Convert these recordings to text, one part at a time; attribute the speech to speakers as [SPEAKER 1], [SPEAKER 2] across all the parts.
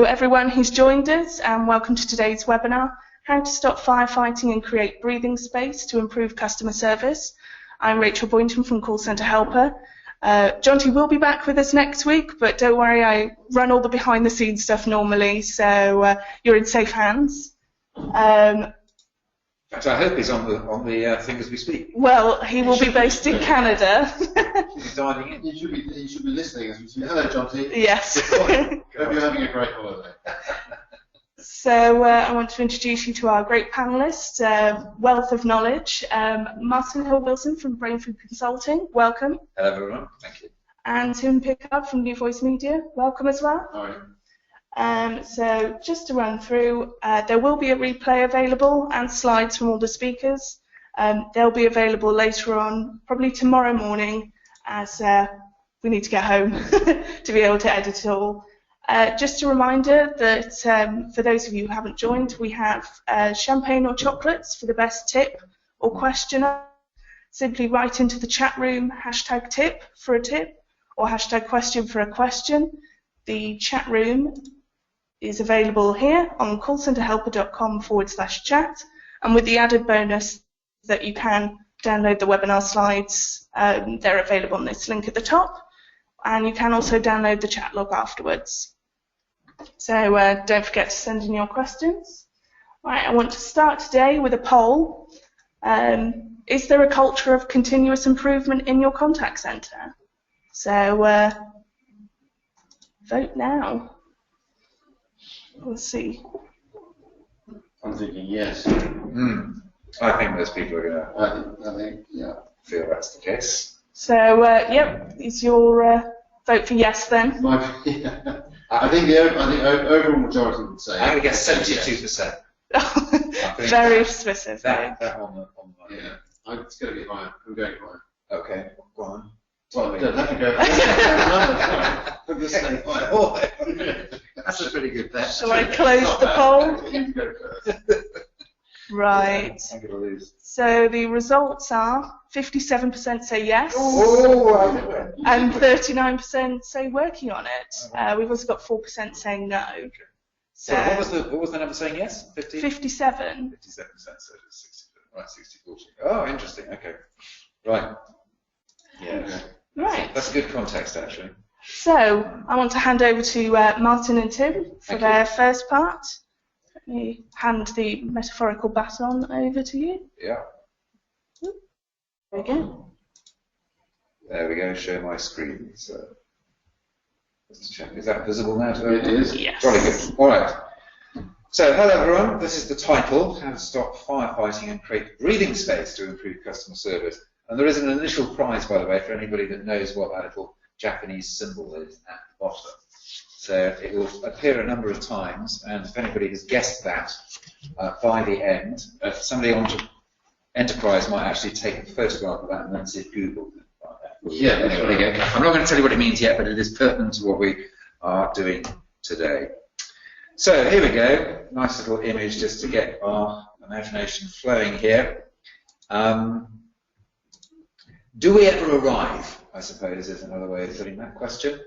[SPEAKER 1] Hello everyone who's joined us, and welcome to today's webinar, How to Stop Firefighting and Create Breathing Space to Improve Customer Service. I'm Rachel Boynton from Call Centre Helper. Jonty will be back with us next week, but don't worry, I run all the behind the scenes stuff normally, so you're in safe hands.
[SPEAKER 2] In fact, I hope he's on the thing as we speak.
[SPEAKER 1] Well, he will be based in Canada.
[SPEAKER 2] He's dialing in.
[SPEAKER 3] He should be listening as we speak. Hello, Jonty.
[SPEAKER 1] Yes.
[SPEAKER 3] Hope you're having a great holiday.
[SPEAKER 1] So I want to introduce you to our great panellists, wealth of knowledge. Martin Hill-Wilson from Brain Food Consulting, welcome.
[SPEAKER 2] Hello everyone, thank you.
[SPEAKER 1] And Tim Pickard from New Voice Media, welcome as well.
[SPEAKER 3] Hi.
[SPEAKER 1] So just to run through, there will be a replay available and slides from all the speakers. They'll be available later on, probably tomorrow morning, as we need to get home to be able to edit it all. Just a reminder that for those of you who haven't joined, we have champagne or chocolates for the best tip or question. Simply write into the chat room #tip for a tip or #question for a question. The chat room is available here on callcenterhelper.com/chat, and with the added bonus that you can download the webinar slides. They're available on this link at the top, and you can also download the chat log afterwards. So don't forget to send in your questions. Right, I want to start today with a poll. Is there a culture of continuous improvement in your contact centre? So vote now. Let's see.
[SPEAKER 3] I'm thinking yes.
[SPEAKER 2] I think most people are going
[SPEAKER 3] I think, yeah.
[SPEAKER 2] feel that's the case.
[SPEAKER 1] So, yep, is your vote for yes then?
[SPEAKER 3] I think the overall majority would say.
[SPEAKER 2] I'm going to guess 72%.
[SPEAKER 1] Very specific.
[SPEAKER 2] That on the
[SPEAKER 3] Yeah, it's going to be higher. I'm going higher.
[SPEAKER 2] Okay, go on.
[SPEAKER 3] Well, don't have to go. I'm just saying higher.
[SPEAKER 2] That's a pretty good bet.
[SPEAKER 1] Shall I close the poll?
[SPEAKER 3] You go first.
[SPEAKER 1] Right.
[SPEAKER 2] I'm going to lose.
[SPEAKER 1] So the results are 57% say yes,
[SPEAKER 2] Oh,
[SPEAKER 1] and 39% say working on it. We've also got 4% saying no.
[SPEAKER 2] So what was the number saying yes? 50?
[SPEAKER 1] 57.
[SPEAKER 2] 57%, so it's 60, right, 60-40. Oh, interesting, okay. Right. Yeah.
[SPEAKER 1] Right.
[SPEAKER 2] That's good context, actually.
[SPEAKER 1] So I want to hand over to Martin and Tim for their first part. Let me hand the metaphorical baton over to you.
[SPEAKER 2] Yeah.
[SPEAKER 1] There we go.
[SPEAKER 2] There we go, share my screen. So, let's check. Is that visible now?
[SPEAKER 3] It is.
[SPEAKER 1] Yes.
[SPEAKER 2] Jolly good. All right. So, hello everyone. This is the title, How to Stop Firefighting and Create Breathing Space to Improve Customer Service. And there is an initial prize, by the way, for anybody that knows what that little Japanese symbol is at the bottom. So it will appear a number of times, and if anybody has guessed that by the end, somebody on Enterprise might actually take a photograph of that and then see if Google can find that.
[SPEAKER 3] Yeah,
[SPEAKER 2] anyway, there you go. I'm not going to tell you what it means yet, but it is pertinent to what we are doing today. So here we go. Nice little image just to get our imagination flowing here. Do we ever arrive, I suppose, is another way of putting that question.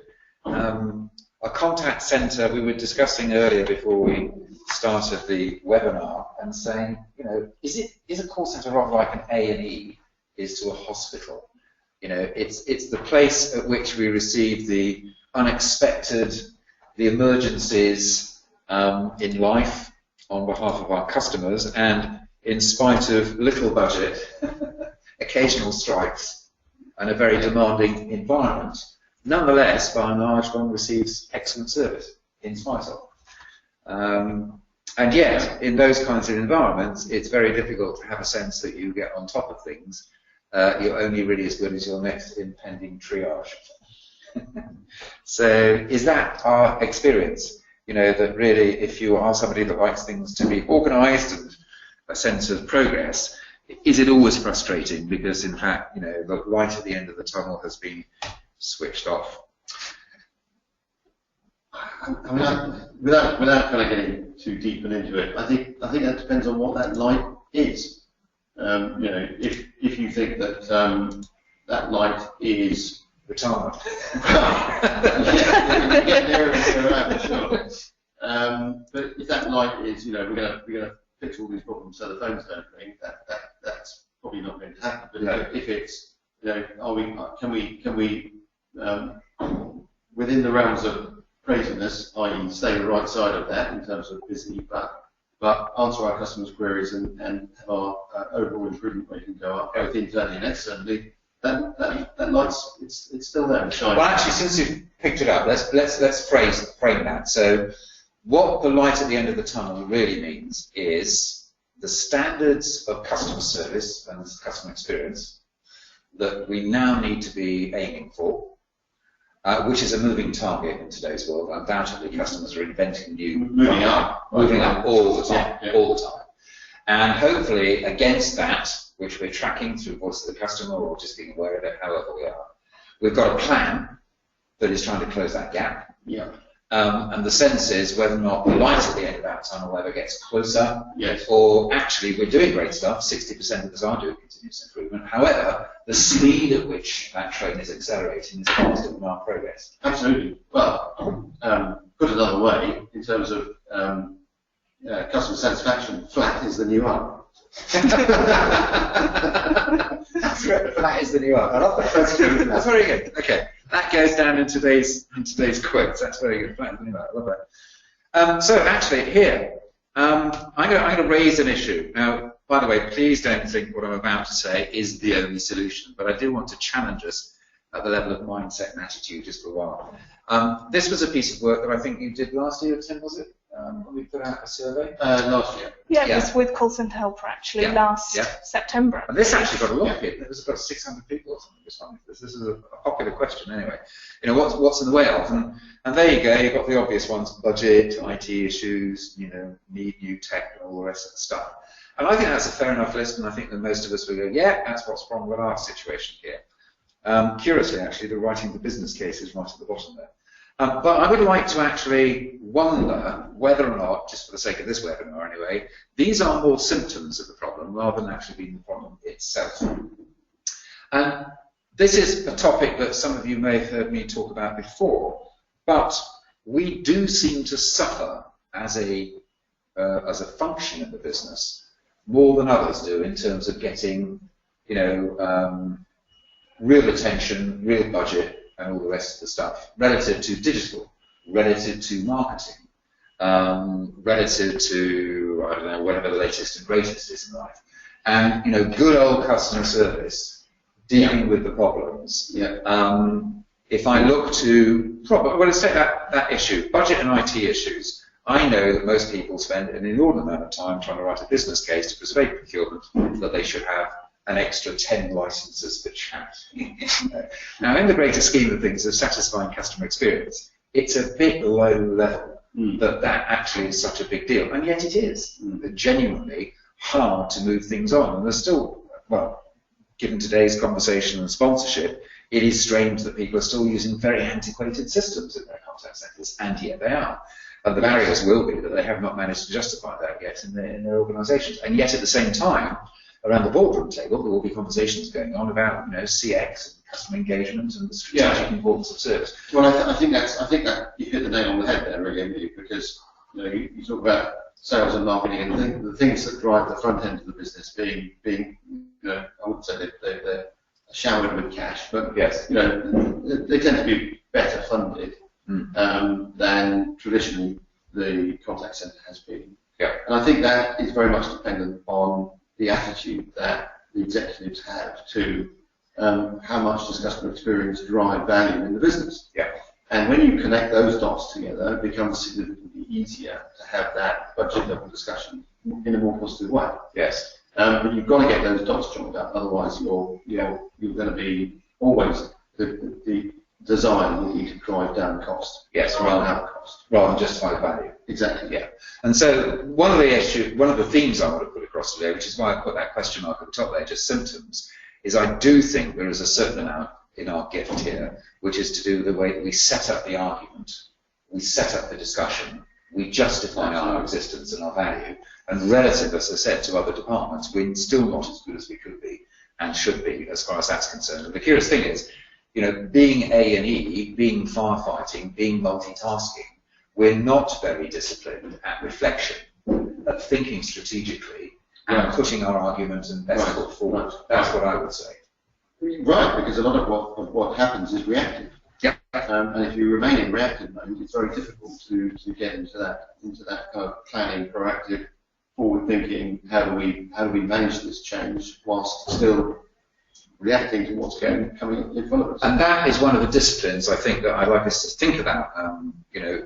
[SPEAKER 2] A contact centre, we were discussing earlier before we started the webinar, and saying, you know, is a call centre rather like an A&E is to a hospital? You know, it's the place at which we receive the unexpected, the emergencies in life on behalf of our customers, and in spite of little budget, occasional strikes, and a very demanding environment, nonetheless, by and large, one receives excellent service in spite of. And yet, in those kinds of environments, it's very difficult to have a sense that you get on top of things. You're only really as good as your next impending triage. So, is that our experience? You know, that really, if you are somebody that likes things to be organised and a sense of progress, is it always frustrating? Because, in fact, you know, the light at the end of the tunnel has been switched off.
[SPEAKER 3] I mean, without kind of getting too deep into it, I think that depends on what that light is. You know, if you think that that light is
[SPEAKER 2] retirement.
[SPEAKER 3] yeah, you get nearer and nearer out, sure. But if that light is, we're gonna fix all these problems so the phones don't ring, that's probably not going to happen. But
[SPEAKER 2] No.
[SPEAKER 3] if it's, can we within the realms of craziness, i.e. stay the right side of that in terms of busy, but answer our customers' queries and have our overall improvement rating go up, both internally and externally, that light's it's still there and shining.
[SPEAKER 2] Well, actually, since you've picked it up, let's frame that. So, what the light at the end of the tunnel really means is the standards of customer service and customer experience that we now need to be aiming for, which is a moving target in today's world. Undoubtedly, customers are inventing new,
[SPEAKER 3] moving up
[SPEAKER 2] all the time,
[SPEAKER 3] yeah.
[SPEAKER 2] all the time. And hopefully, against that, which we're tracking through voice of the customer or just being aware of it, however we are, we've got a plan that is trying to close that gap.
[SPEAKER 3] Yeah.
[SPEAKER 2] And the sense is whether or not the light at the end of that tunnel ever gets closer,
[SPEAKER 3] yes,
[SPEAKER 2] or actually we're doing great stuff. 60% of us are doing continuous improvement. However, the speed at which that train is accelerating is faster than our progress.
[SPEAKER 3] Absolutely. Well, put another way, in terms of customer satisfaction, flat is the new up.
[SPEAKER 2] That's right. Flat is the new up. I love that. That's very good. Okay, that goes down in today's quotes. That's very good. Flat is the new up. I love that. So actually, here I'm going to raise an issue. Now, by the way, please don't think what I'm about to say is the only solution, but I do want to challenge us at the level of mindset and attitude just for a while. This was a piece of work that I think you did last year, Tim, was it? When we put out a survey?
[SPEAKER 3] Last year.
[SPEAKER 1] Yeah, it was with Call Centre Helper actually last September.
[SPEAKER 2] And this actually got a lot of people. It was about 600 people or something responding to this. This is a popular question anyway. What's in the way of? And there you go, you've got the obvious ones: budget, IT issues, need new tech and all the rest of the stuff. And I think that's a fair enough list, and I think that most of us will go, yeah, that's what's wrong with our situation here. Curiously, actually, the writing the business case is right at the bottom there. But I would like to actually wonder whether or not, just for the sake of this webinar anyway, these are more symptoms of the problem rather than actually being the problem itself. And this is a topic that some of you may have heard me talk about before, but we do seem to suffer as a function in the business more than others do in terms of getting, real attention, real budget, and all the rest of the stuff, relative to digital, relative to marketing, relative to, I don't know, whatever the latest and greatest is in life. And, good old customer service, dealing with the problems.
[SPEAKER 3] Yeah.
[SPEAKER 2] If I look to, let's take that issue, budget and IT issues. I know that most people spend an inordinate amount of time trying to write a business case to persuade procurement that they should have an extra 10 licenses for chat. Now, in the greater scheme of things of satisfying customer experience, it's a bit low level that actually is such a big deal, and yet it is genuinely hard to move things on. And there's still, given today's conversation and sponsorship, it is strange that people are still using very antiquated systems in their contact centres, and yet they are. And the barriers will be that they have not managed to justify that yet in their organisations. And yet at the same time, around the boardroom table, there will be conversations going on about, CX and customer engagement and the strategic importance of service.
[SPEAKER 3] Well, I think that you hit the nail on the head there, really, because you talk about sales and marketing and the things that drive the front end of the business being I wouldn't say they're showered with cash, but
[SPEAKER 2] yes,
[SPEAKER 3] they tend to be better funded than traditionally the contact centre has been.
[SPEAKER 2] Yeah.
[SPEAKER 3] And I think that is very much dependent on the attitude that the executives have to how much does customer experience drive value in the business.
[SPEAKER 2] Yeah.
[SPEAKER 3] And when you connect those dots together, it becomes significantly easier to have that budget level discussion in a more positive way.
[SPEAKER 2] Yes.
[SPEAKER 3] But you've got to get those dots joined up, otherwise you're going to be always the desire will be to drive down cost.
[SPEAKER 2] Yes,
[SPEAKER 3] rather
[SPEAKER 2] than justify value.
[SPEAKER 3] Exactly.
[SPEAKER 2] Yeah. And so one of the themes I want to put across today, which is why I put that question mark at the top there, just symptoms, is I do think there is a certain amount in our gift here, which is to do with the way that we set up the argument, we set up the discussion, we justify our existence and our value, and relative, as I said, to other departments, we're still not as good as we could be and should be as far as that's concerned. And the curious thing is, being A&E, being firefighting, being multitasking, we're not very disciplined at reflection, at thinking strategically, and putting our argument and best foot forward. That's what I would say.
[SPEAKER 3] Right, because a lot of what happens is reactive.
[SPEAKER 2] Yeah.
[SPEAKER 3] And if you remain in reactive mode, it's very difficult to get into that kind of planning, proactive, forward thinking. How do we manage this change whilst still reacting to what's coming in front of us?
[SPEAKER 2] And that is one of the disciplines I think that I'd like us to think about,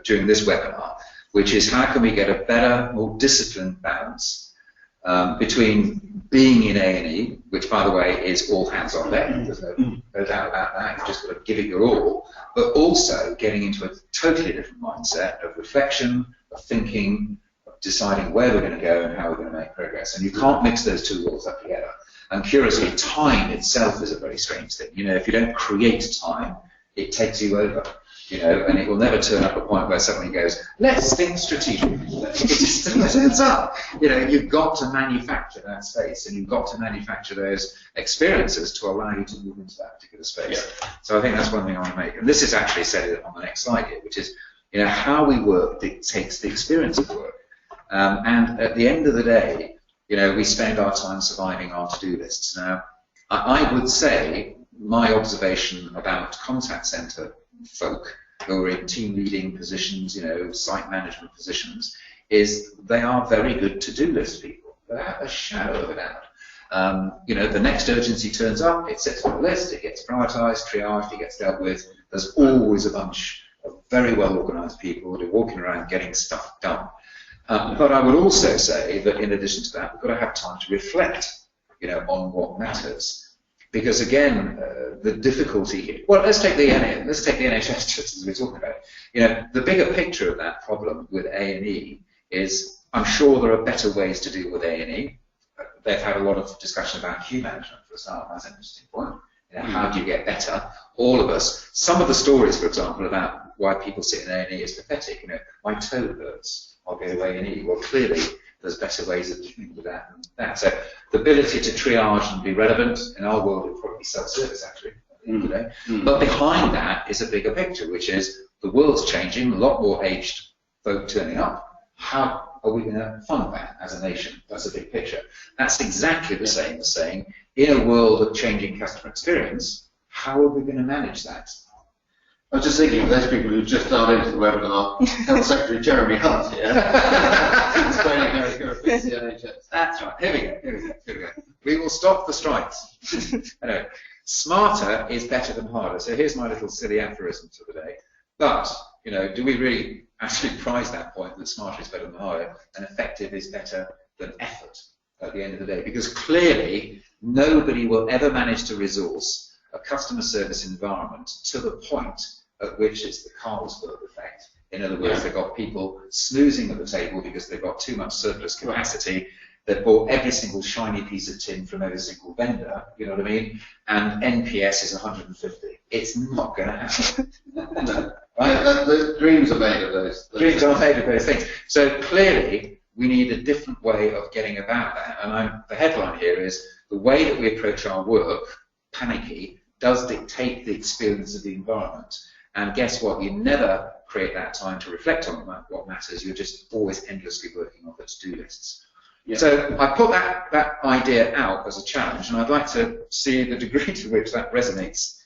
[SPEAKER 2] during this webinar, which is how can we get a better, more disciplined balance between being in A&E, which, by the way, is all hands on deck. There's no doubt about that. You've just got to give it your all. But also getting into a totally different mindset of reflection, of thinking, of deciding where we're going to go and how we're going to make progress. And you can't mix those two worlds up together. And curiously, time itself is a very strange thing. If you don't create time, it takes you over. And it will never turn up a point where somebody goes, let's think strategically. It just never turns up. You've got to manufacture that space, and you've got to manufacture those experiences to allow you to move into that particular space. Yeah. So I think that's one thing I want to make. And this is actually said on the next slide here, which is, how we work dictates the experience of work. And at the end of the day, we spend our time surviving our to-do lists. Now, I would say my observation about contact center folk who are in team leading positions, site management positions, is they are very good to-do list people, without a shadow of a doubt. The next urgency turns up, it sits on the list, it gets prioritized, triaged, it gets dealt with. There's always a bunch of very well organized people who are walking around getting stuff done. But I would also say that in addition to that, we've got to have time to reflect, on what matters. Because again, the difficulty here, well, let's take the NHS just as we're talking about it. The bigger picture of that problem with A&E is, I'm sure there are better ways to deal with A&E. They've had a lot of discussion about queue management for a start. That's an interesting point. How do you get better? All of us. Some of the stories, for example, about why people sit in A&E is pathetic. My toe hurts, I'll go to A&E. Well, clearly, there's better ways of dealing with that than that. So the ability to triage and be relevant in our world would probably be self-service, actually, at the end of the day. But behind that is a bigger picture, which is the world's changing, a lot more aged folk turning up. How are we going to fund that as a nation? That's a big picture. That's exactly the same as saying, in a world of changing customer experience, how are we going to manage that?
[SPEAKER 3] I was just thinking of those people who just started into the webinar, Health Secretary Jeremy Hunt, explaining how he's going to fix the NHS.
[SPEAKER 2] That's right. Here we go. We will stop the strikes. Anyway, smarter is better than harder. So here's my little silly aphorism for the day. But, do we really actually prize that point that smarter is better than harder and effective is better than effort at the end of the day? Because clearly, nobody will ever manage to resource a customer service environment to the point at which it's the Carlsberg effect. In other words, they've got people snoozing at the table because they've got too much surplus capacity. They've bought every single shiny piece of tin from every single vendor, you know what I mean? And NPS is 150. It's not going to happen.
[SPEAKER 3] Right? The dreams are made of those.
[SPEAKER 2] Dreams are made of those things. So clearly, we need a different way of getting about that. And the headline here is, the way that we approach our work, panicky, does dictate the experience of the environment. And guess what? You never create that time to reflect on what matters. You're just always endlessly working on the to-do lists. Yeah. So I put that idea out as a challenge, and I'd like to see the degree to which that resonates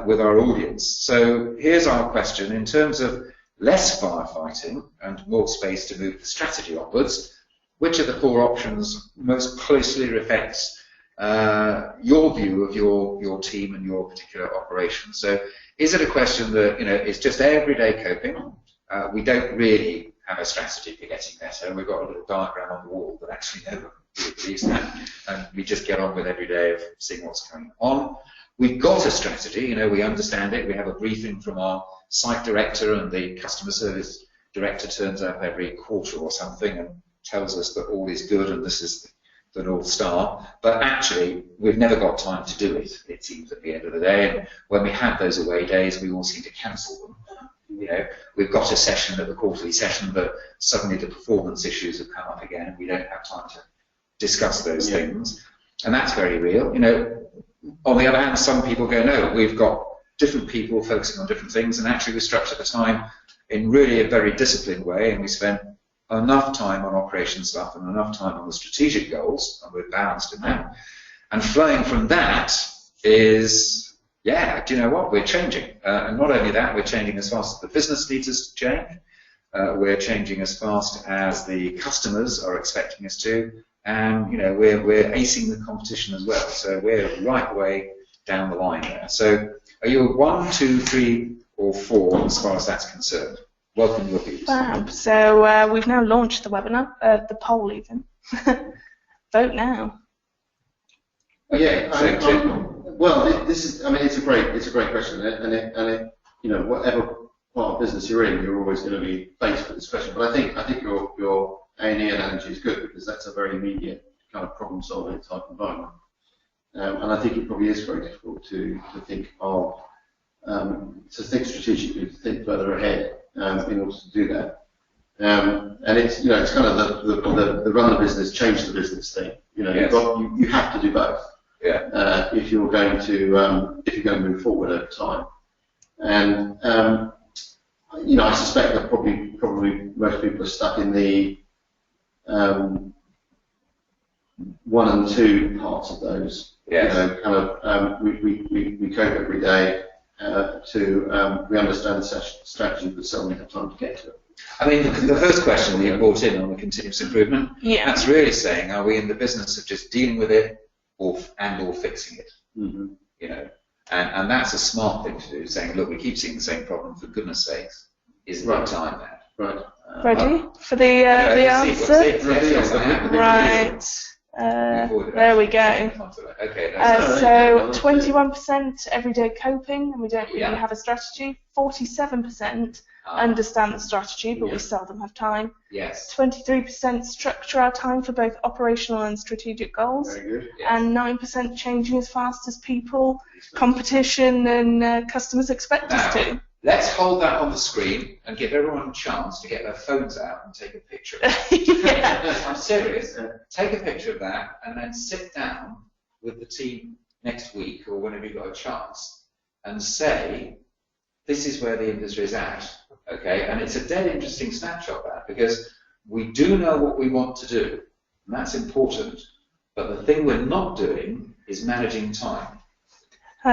[SPEAKER 2] with our audience. So here's our question. In terms of less firefighting and more space to move the strategy onwards, which of the four options most closely reflects your view of your team and your particular operation? So is it a question that is just everyday coping? We don't really have a strategy for getting better, and we've got a little diagram on the wall that actually nobody really believes that, and we just get on with every day of seeing what's going on. We've got a strategy, we understand it. We have a briefing from our site director, and the customer service director turns up every quarter or something and tells us that all is good and this is the North Star, but actually we've never got time to do it, it seems, at the end of the day. And when we have those away days, we all seem to cancel them. We've got a session at the quarterly session, but suddenly the performance issues have come up again, and we don't have time to discuss those things. And that's very real. On the other hand, some people go, no, we've got different people focusing on different things, and actually we structure the time in really a very disciplined way, and we spent enough time on operation stuff and enough time on the strategic goals, and we're balanced in that. And flowing from that is, yeah, do you know what? We're changing. And not only that, we're changing as fast as the business needs us to change. We're changing as fast as the customers are expecting us to. And, you know, we're acing the competition as well. So we're right way down the line there. So are you a 1, 2, 3, or 4 as far as that's concerned? Welcome your views.
[SPEAKER 1] Fab. So we've now launched the webinar, the poll even. Vote now.
[SPEAKER 3] Yeah. Well, this is. I mean, it's a great question, and you know, whatever part of business you're in, you're always going to be faced with this question. But I think your A&E analogy is good, because that's a very immediate kind of problem-solving type environment. And I think it probably is very difficult to think of, to think strategically, to think further ahead in order to do that. And it's, you know, it's kind of the run the business, change the business thing. You know,
[SPEAKER 2] yes.
[SPEAKER 3] you have to do both.
[SPEAKER 2] Yeah.
[SPEAKER 3] If you're going to move forward over time. And you know, I suspect that probably most people are stuck in the 1 and 2 parts of those.
[SPEAKER 2] Yes.
[SPEAKER 3] You know, kind of we code every day we understand the strategy, but suddenly have time to get to it.
[SPEAKER 2] I mean, the first question that you brought in on the continuous improvement, that's really saying, are we in the business of just dealing with it or fixing it?
[SPEAKER 3] Mm-hmm.
[SPEAKER 2] You know, and that's a smart thing to do, saying, look, we keep seeing the same problem, for goodness sakes, isn't it time there?
[SPEAKER 3] Right.
[SPEAKER 1] Ready for the answer? Right. There we go.
[SPEAKER 2] Okay.
[SPEAKER 1] So 21% everyday coping, and we don't really have a strategy. 47% understand the strategy, but we seldom have time.
[SPEAKER 2] Yes.
[SPEAKER 1] 23% structure our time for both operational and strategic goals.
[SPEAKER 3] Very good.
[SPEAKER 2] Yes.
[SPEAKER 1] And 9% changing as fast as people, competition, and customers expect us to.
[SPEAKER 2] Let's hold that on the screen and give everyone a chance to get their phones out and take a picture of it. I'm serious. Take a picture of that and then sit down with the team next week or whenever you've got a chance and say, this is where the industry is at. Okay? And it's a dead interesting snapshot, that, because we do know what we want to do, and that's important. But the thing we're not doing is managing time.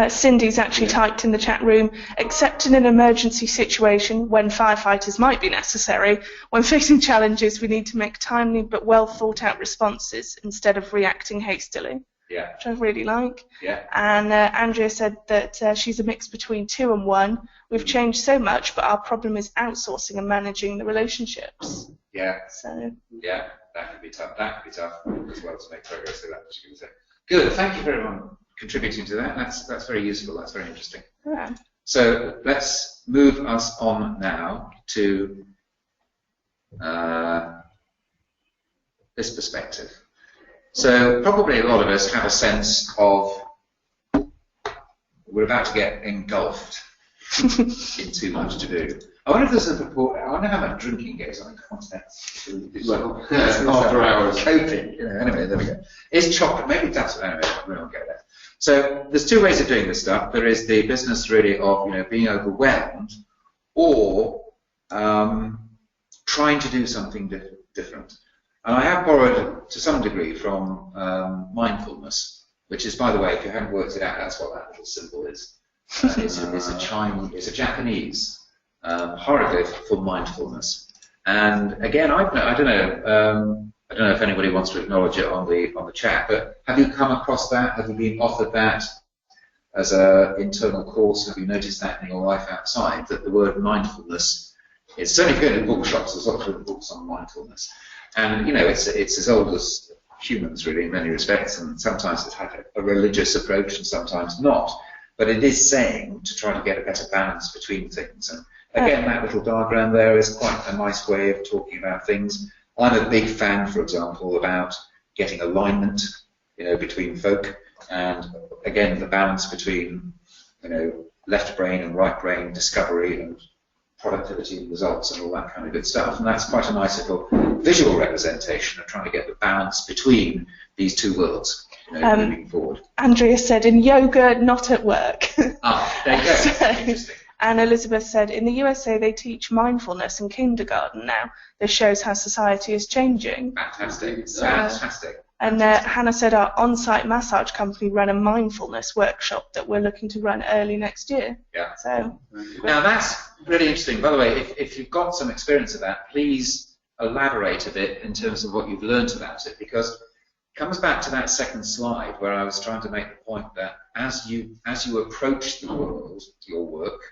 [SPEAKER 1] Cindy's actually typed in the chat room, except in an emergency situation when firefighters might be necessary, when facing challenges we need to make timely but well thought out responses instead of reacting hastily.
[SPEAKER 2] Yeah.
[SPEAKER 1] Which I really like.
[SPEAKER 2] Yeah.
[SPEAKER 1] And Andrea said that she's a mix between 2 and 1. We've changed so much, but our problem is outsourcing and managing the relationships.
[SPEAKER 2] Yeah.
[SPEAKER 1] So.
[SPEAKER 2] Yeah, that could be tough. That could be tough as well to make progress. So that's what you're going to say. Good. Thank you for everyone contributing to that. That's very useful. That's very interesting.
[SPEAKER 1] Yeah.
[SPEAKER 2] So let's move us on now to this perspective. So probably a lot of us have a sense of we're about to get engulfed in too much to do. I wonder if there's a purport. I wonder how much drinking goes on in context.
[SPEAKER 3] Well, after hours.
[SPEAKER 2] Coping. You know, anyway, there we go. Is chocolate, maybe that's, anyway, we won't go there. So there's 2 ways of doing this stuff. There is the business really of, you know, being overwhelmed or trying to do something different. And I have borrowed to some degree from mindfulness, which is, by the way, if you haven't worked it out, that's what that little symbol is. It's a Japanese hieroglyph for mindfulness. And again, I don't know if anybody wants to acknowledge it on the chat, but have you come across that? Have you been offered that as an internal course? Have you noticed that in your life outside, that the word mindfulness is certainly good in bookshops? There's lots of books on mindfulness. And, you know, it's as old as humans, really, in many respects, and sometimes it's had a religious approach and sometimes not. But it is saying to try to get a better balance between things. And again, that little diagram there is quite a nice way of talking about things. I'm a big fan, for example, about getting alignment, you know, between folk, and again, the balance between, you know, left brain and right brain discovery and productivity and results and all that kind of good stuff. And that's quite a nice little visual representation of trying to get the balance between these 2 worlds, you know, moving forward.
[SPEAKER 1] Andrea said, in yoga, not at work.
[SPEAKER 2] Ah, there you go.
[SPEAKER 1] So,
[SPEAKER 2] interesting.
[SPEAKER 1] And Elizabeth said, in the USA they teach mindfulness in kindergarten now. This shows how society is changing.
[SPEAKER 2] Fantastic. Fantastic.
[SPEAKER 1] And Hannah said our on-site massage company run a mindfulness workshop that we're looking to run early next year.
[SPEAKER 2] Yeah.
[SPEAKER 1] So
[SPEAKER 2] now that's really interesting. By the way, if you've got some experience of that, please elaborate a bit in terms of what you've learned about it, because it comes back to that second slide where I was trying to make the point that as you approach the world, your work,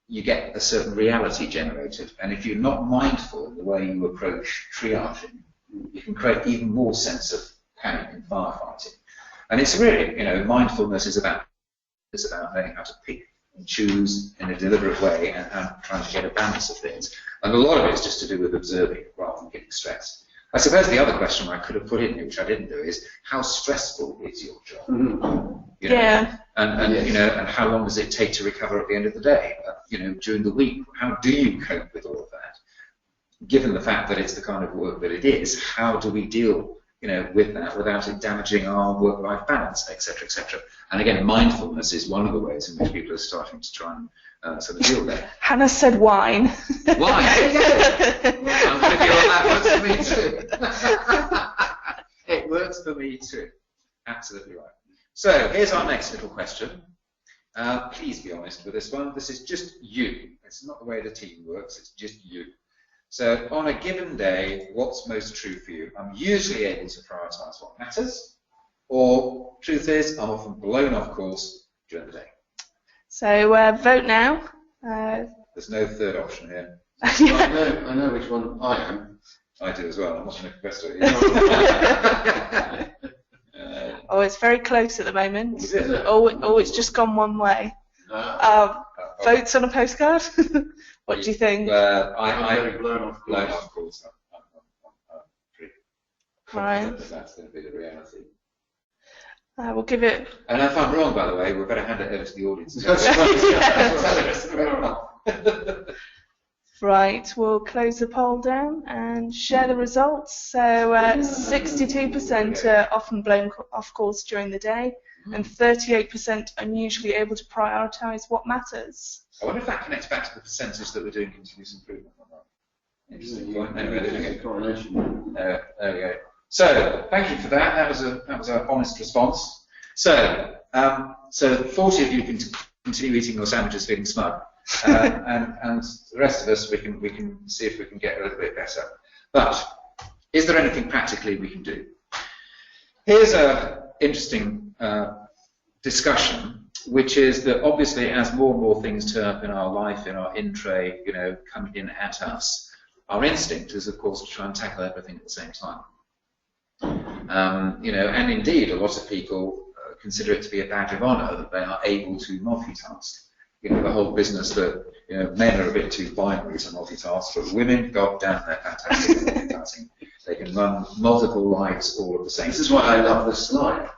[SPEAKER 2] you get a certain reality generated, and if you're not mindful in the way you approach triaging, you can create even more sense of panic and firefighting. And it's really, mindfulness is about knowing how to pick and choose in a deliberate way and trying to get a balance of things. And a lot of it is just to do with observing rather than getting stressed. I suppose the other question I could have put in here, which I didn't do, is how stressful is your job?
[SPEAKER 1] Yeah.
[SPEAKER 2] And how long does it take to recover at the end of the day? During the week, how do you cope with all of that? Given the fact that it's the kind of work that it is, how do we deal, with that without it damaging our work-life balance, etc., etc. And again, mindfulness is one of the ways in which people are starting to try and sort of deal with that.
[SPEAKER 1] Hannah said wine.
[SPEAKER 2] Wine. I'm with you on that. Works for me too. It works for me too. Absolutely right. So here's our next little question. Please be honest with this one. This is just you. It's not the way the team works. It's just you. So on a given day, what's most true for you? I'm usually able to prioritise what matters, or truth is, I'm often blown off course during the day.
[SPEAKER 1] So vote now.
[SPEAKER 2] There's no third option here.
[SPEAKER 3] I know which one I am.
[SPEAKER 2] I do as well. I'm not going to confess to it.
[SPEAKER 1] Oh, it's very close at the moment.
[SPEAKER 2] Is it?
[SPEAKER 1] Oh, it's just gone one way. Votes on a postcard? What do you think?
[SPEAKER 3] I'm very blown off
[SPEAKER 2] course. I'm pretty
[SPEAKER 1] Right.
[SPEAKER 2] confident that that's going to be the reality.
[SPEAKER 1] We'll give it...
[SPEAKER 2] And if I'm wrong, by the way, we better hand it over to the audience.
[SPEAKER 1] Right, we'll close the poll down and share the results. So 62% are often blown off course during the day, and 38% are usually able to prioritise what matters.
[SPEAKER 2] I wonder if that connects back to the percentage that we're doing continuous improvement or not. Interesting point. Anyway,
[SPEAKER 3] correlation.
[SPEAKER 2] there we go. So, thank you for that. That was an honest response. So, 40 of you can continue eating your sandwiches feeling smug, and the rest of us we can see if we can get a little bit better. But is there anything practically we can do? Here's an interesting discussion, which is that obviously as more and more things turn up in our life, in our in-tray, coming in at us, our instinct is, of course, to try and tackle everything at the same time. And indeed, a lot of people consider it to be a badge of honour that they are able to multitask. The whole business that men are a bit too binary to multitask, but women, god damn, they're fantastic at multitasking. They can run multiple lives all at the same time.
[SPEAKER 3] This is why I love this slide.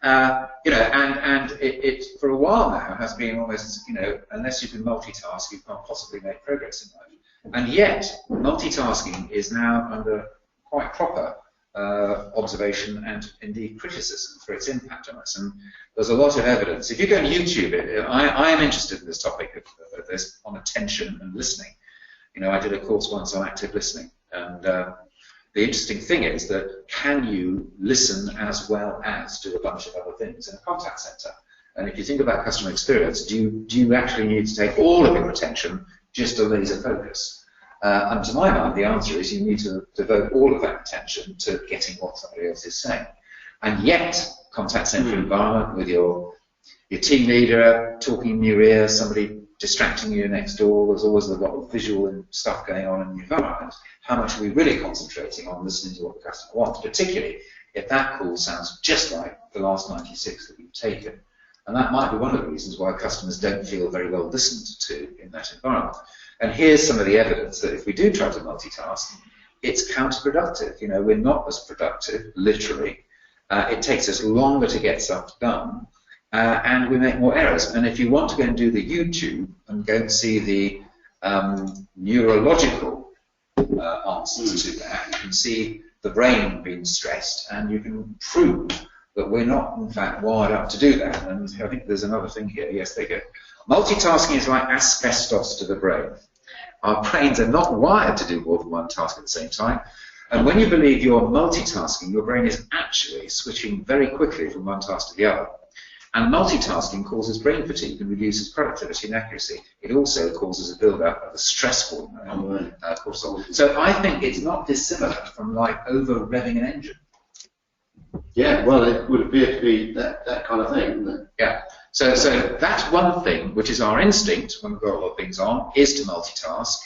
[SPEAKER 2] And it for a while now has been almost, unless you can multitask, you can't possibly make progress in life. And yet, multitasking is now under quite proper observation and indeed criticism for its impact on us. And there's a lot of evidence. If you go on YouTube, I am interested in this topic of this on attention and listening. I did a course once on active listening, and the interesting thing is that can you listen as well as do a bunch of other things in a contact center? And if you think about customer experience, do you actually need to take all of your attention just to laser focus? And to my mind, the answer is you need to devote all of that attention to getting what somebody else is saying. And yet, contact center environment with your team leader talking in your ear, somebody distracting you next door, there's always a lot of visual and stuff going on in the environment. How much are we really concentrating on listening to what the customer wants, particularly if that call sounds just like the last 96 that we've taken? And that might be one of the reasons why customers don't feel very well listened to in that environment. And here's some of the evidence that if we do try to multitask, it's counterproductive. We're not as productive, literally. It takes us longer to get stuff done, and we make more errors. And if you want to go and do the YouTube and go and see the neurological answers to that, you can see the brain being stressed, and you can prove but we're not, in fact, wired up to do that. And I think there's another thing here. Yes, they go. Multitasking is like asbestos to the brain. Our brains are not wired to do more than one task at the same time. And when you believe you're multitasking, your brain is actually switching very quickly from one task to the other. And multitasking causes brain fatigue and reduces productivity and accuracy. It also causes a build-up of a stress hormone, cortisol. So I think it's not dissimilar from like over-revving an engine.
[SPEAKER 3] Yeah, well, it would appear to be that kind of thing, wouldn't it?
[SPEAKER 2] Yeah. So that's one thing, which is our instinct when we've got a lot of things on, is to multitask.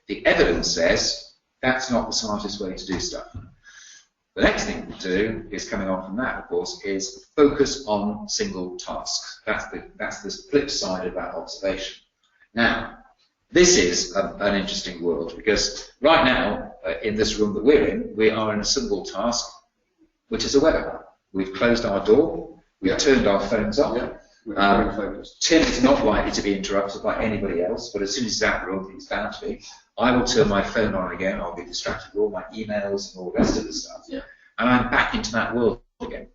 [SPEAKER 2] The evidence says that's not the smartest way to do stuff. The next thing to do is coming on from that, of course, is focus on single tasks. That's the flip side of that observation. Now, this is an interesting world because right now, in this room that we're in, we are in a single task, which is a webinar. We've closed our door, we've turned our phones off.
[SPEAKER 3] Yeah, we're very focused.
[SPEAKER 2] Tim is not likely to be interrupted by anybody else, but as soon as he's out of the room, he's bound to be. I will turn my phone on again, I'll be distracted with all my emails and all the rest of the stuff. Yeah. And I'm back into that world again.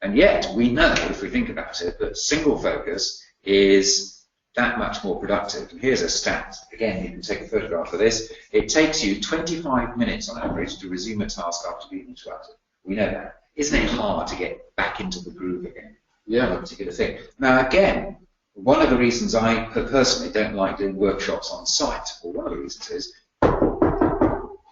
[SPEAKER 2] And yet, we know, if we think about it, that single focus is that much more productive. And here's a stat. Again, you can take a photograph of this. It takes you 25 minutes on average to resume a task after being interrupted. We know that. Isn't it hard to get back into the groove again? Yeah. A particular thing. Now, again, one of the reasons I personally don't like doing workshops on site, or one of the reasons is,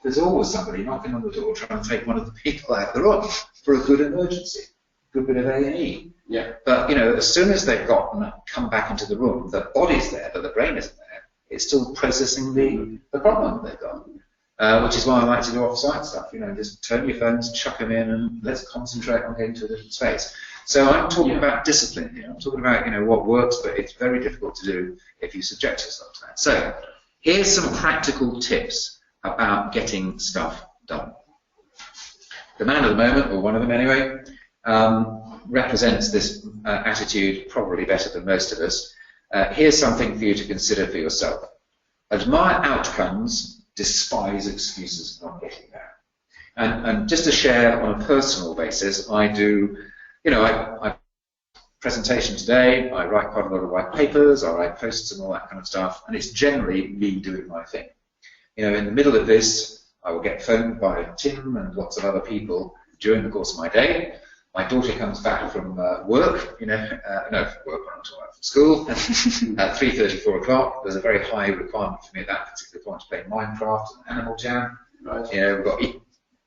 [SPEAKER 2] there's always somebody knocking on the door trying to take one of the people out of the room for a good emergency, a good bit of A&E. Yeah. But, you know, as soon as they've come back into the room, the body's there, but the brain isn't there. It's still processing the problem they've got, which is why I like to do off-site stuff. You know, just turn your phones, chuck them in, and let's concentrate on getting to a different space. So I'm talking about discipline here. I'm talking about, you know, what works, but it's very difficult to do if you subject yourself to that. So here's some practical tips about getting stuff done. The man of the moment, or one of them anyway, represents this attitude probably better than most of us. Here's something for you to consider for yourself. Admire outcomes, despise excuses for not getting there. And just to share on a personal basis, I do, you know, I presentation today, I write quite a lot of white papers, I write posts and all that kind of stuff, and it's generally me doing my thing. You know, in the middle of this, I will get phoned by Tim and lots of other people during the course of my day. My daughter comes back from work, you know, no, work, I'm not talking about from school, at 3:30, 4 o'clock. There's a very high requirement for me at that particular point to play Minecraft and Animal Jam. Right. You know, we've got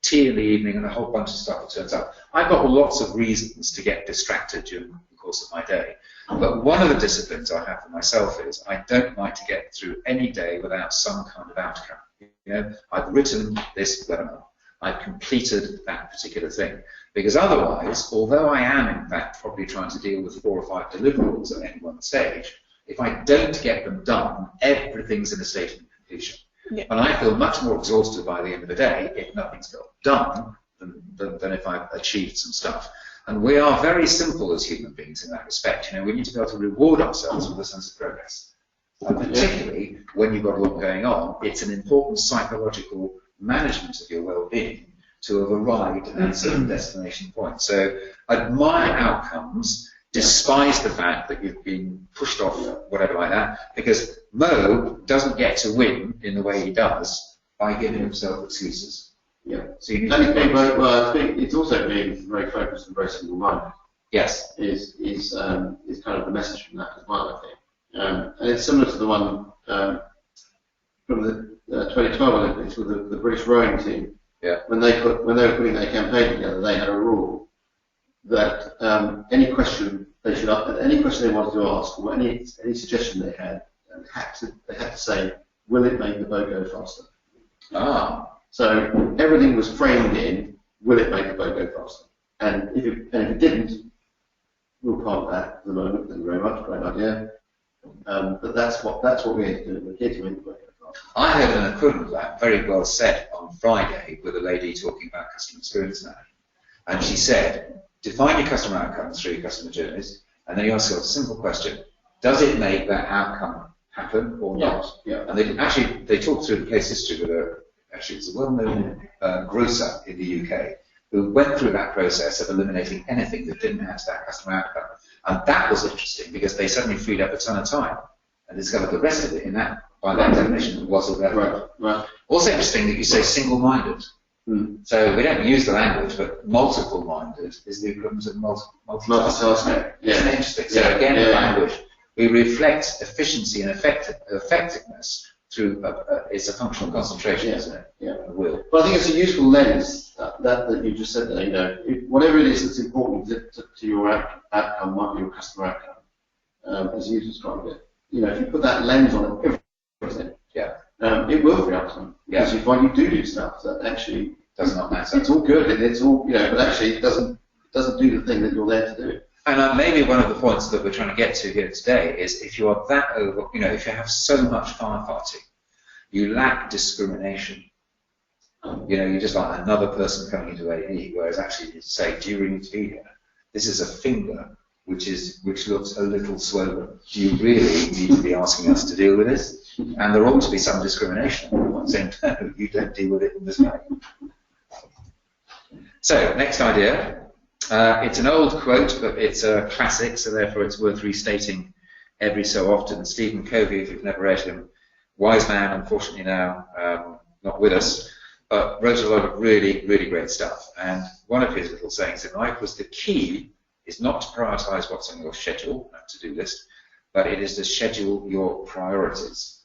[SPEAKER 2] tea in the evening and a whole bunch of stuff that turns up. I've got lots of reasons to get distracted during the course of my day. But one of the disciplines I have for myself is I don't like to get through any day without some kind of outcome. You know, I've written this webinar. I've completed that particular thing. Because otherwise, although I am in fact probably trying to deal with 4 or 5 deliverables at any one stage, if I don't get them done, everything's in a state of completion. Yeah. And I feel much more exhausted by the end of the day if nothing's got done than if I've achieved some stuff. And we are very simple as human beings in that respect. You know, we need to be able to reward ourselves with a sense of progress. And particularly when you've got a lot going on, it's an important psychological management of your well-being to have arrived at a certain destination point. So admire outcomes, despise the fact that you've been pushed off, whatever like that, because Mo doesn't get to win in the way he does by giving himself excuses. Yeah. So you need to
[SPEAKER 3] well, I think it's also being very focused and very single-minded.
[SPEAKER 2] Yes.
[SPEAKER 3] Is kind of the message from that as well, I think. And it's similar to the one from the 2012 Olympics with the British rowing team.
[SPEAKER 2] Yeah.
[SPEAKER 3] When they were putting their campaign together, they had a rule that any question they wanted to ask, or any suggestion they had to say, will it make the boat go faster?
[SPEAKER 2] Ah.
[SPEAKER 3] So everything was framed in, will it make the boat go faster? And if it didn't, we'll park that for the moment. Thank you very much. Great idea. But that's what we're here to do. We're here to make the boat go faster.
[SPEAKER 2] I heard an equivalent of that very well said on Friday with a lady talking about customer experience management. And she said, define your customer outcomes through your customer journeys, and then you ask yourself a simple question: does it make that outcome happen or not? Yeah. And they talked through the case history with it's a well-known grocer in the UK who went through that process of eliminating anything that didn't add to that customer outcome. And that was interesting because they suddenly freed up a ton of time and discovered the rest of it in that, by that definition, was irrelevant.
[SPEAKER 3] Right.
[SPEAKER 2] Also interesting that you say single-minded. So we don't use the language, but multiple-minded is the equivalent of multitasking.
[SPEAKER 3] Yeah.
[SPEAKER 2] Isn't it interesting? So again, the language, we reflect efficiency and effectiveness through, it's a functional concentration, isn't it?
[SPEAKER 3] Yeah.
[SPEAKER 2] Will.
[SPEAKER 3] Well, I think it's a useful lens that you just said there. You know, whatever it is that's important to your outcome, might be your customer outcome, as you described it. You know, if you put that lens on everything, it will free up time. Because you find you do stuff that actually
[SPEAKER 2] does not matter.
[SPEAKER 3] It's all good and it's all, but actually it doesn't do the thing that you're there to do.
[SPEAKER 2] And maybe one of the points that we're trying to get to here today is if you are that over, if you have so much firefighting, you lack discrimination. You're just like another person coming into AE, whereas actually you say, do you really need to be here? This is a finger which looks a little swollen. Do you really need to be asking us to deal with this? And there ought to be some discrimination. I'm saying, no, you don't deal with it in this way. So, next idea. It's an old quote, but it's a classic, so therefore it's worth restating every so often. Stephen Covey, if you've never read him, wise man, unfortunately now not with us, but wrote a lot of really, really great stuff. And one of his little sayings in life was the key is not to prioritize what's on your schedule, that to-do list, but it is to schedule your priorities.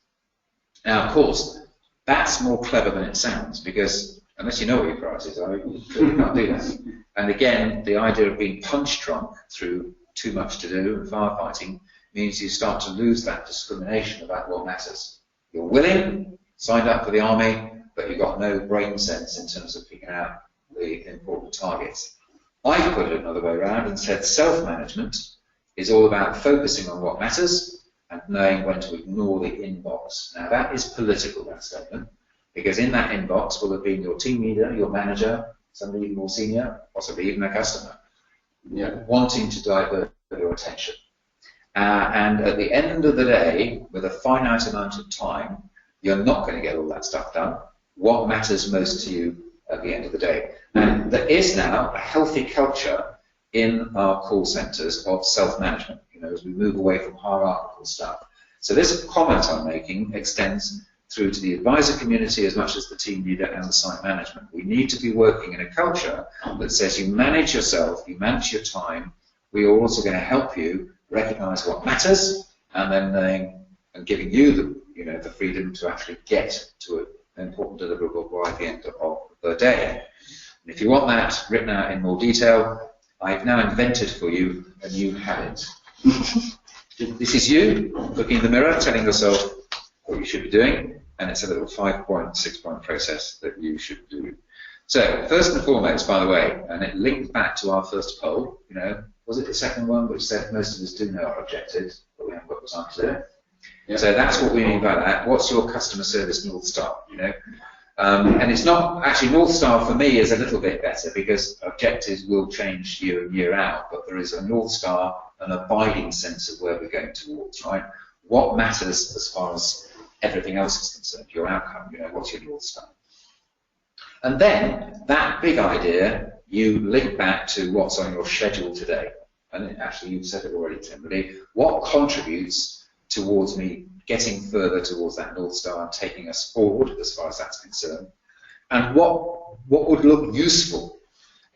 [SPEAKER 2] Now, of course, that's more clever than it sounds, because unless you know what your priorities are, you can't do that. And again, the idea of being punch-drunk through too much to do and firefighting means you start to lose that discrimination about what matters. You're willing, signed up for the army, but you've got no brain sense in terms of picking out the important targets. I've put it another way around and said self-management is all about focusing on what matters and knowing when to ignore the inbox. Now that is political, that statement, because in that inbox will have been your team leader, your manager, somebody even more senior, possibly even a customer, wanting to divert your attention. And at the end of the day, with a finite amount of time, you're not going to get all that stuff done. What matters most to you at the end of the day? And there is now a healthy culture in our call centres of self-management, as we move away from hierarchical stuff. So this comment I'm making extends through to the advisor community as much as the team leader and the site management. We need to be working in a culture that says you manage yourself, you manage your time. We are also going to help you recognize what matters, and then giving you the freedom to actually get to an important deliverable by the end of the day. And if you want that written out in more detail, I've now invented for you a new habit. This is you looking in the mirror, telling yourself what you should be doing, and it's a little 5-point, 6-point process that you should do. So, first and foremost, by the way, and it links back to our first poll, was it the second one which said most of us do know our objectives, but we haven't got the time to do it? Yeah. So that's what we mean by that. What's your customer service North Star, And it's not, actually North Star for me is a little bit better because objectives will change year in, year out, but there is a North Star, an abiding sense of where we're going towards, right? What matters as far as everything else is concerned, your outcome, what's your North Star? And then, that big idea, you link back to what's on your schedule today. And actually, you've said it already, Tim, really. What contributes towards me getting further towards that North Star and taking us forward as far as that's concerned? And what would look useful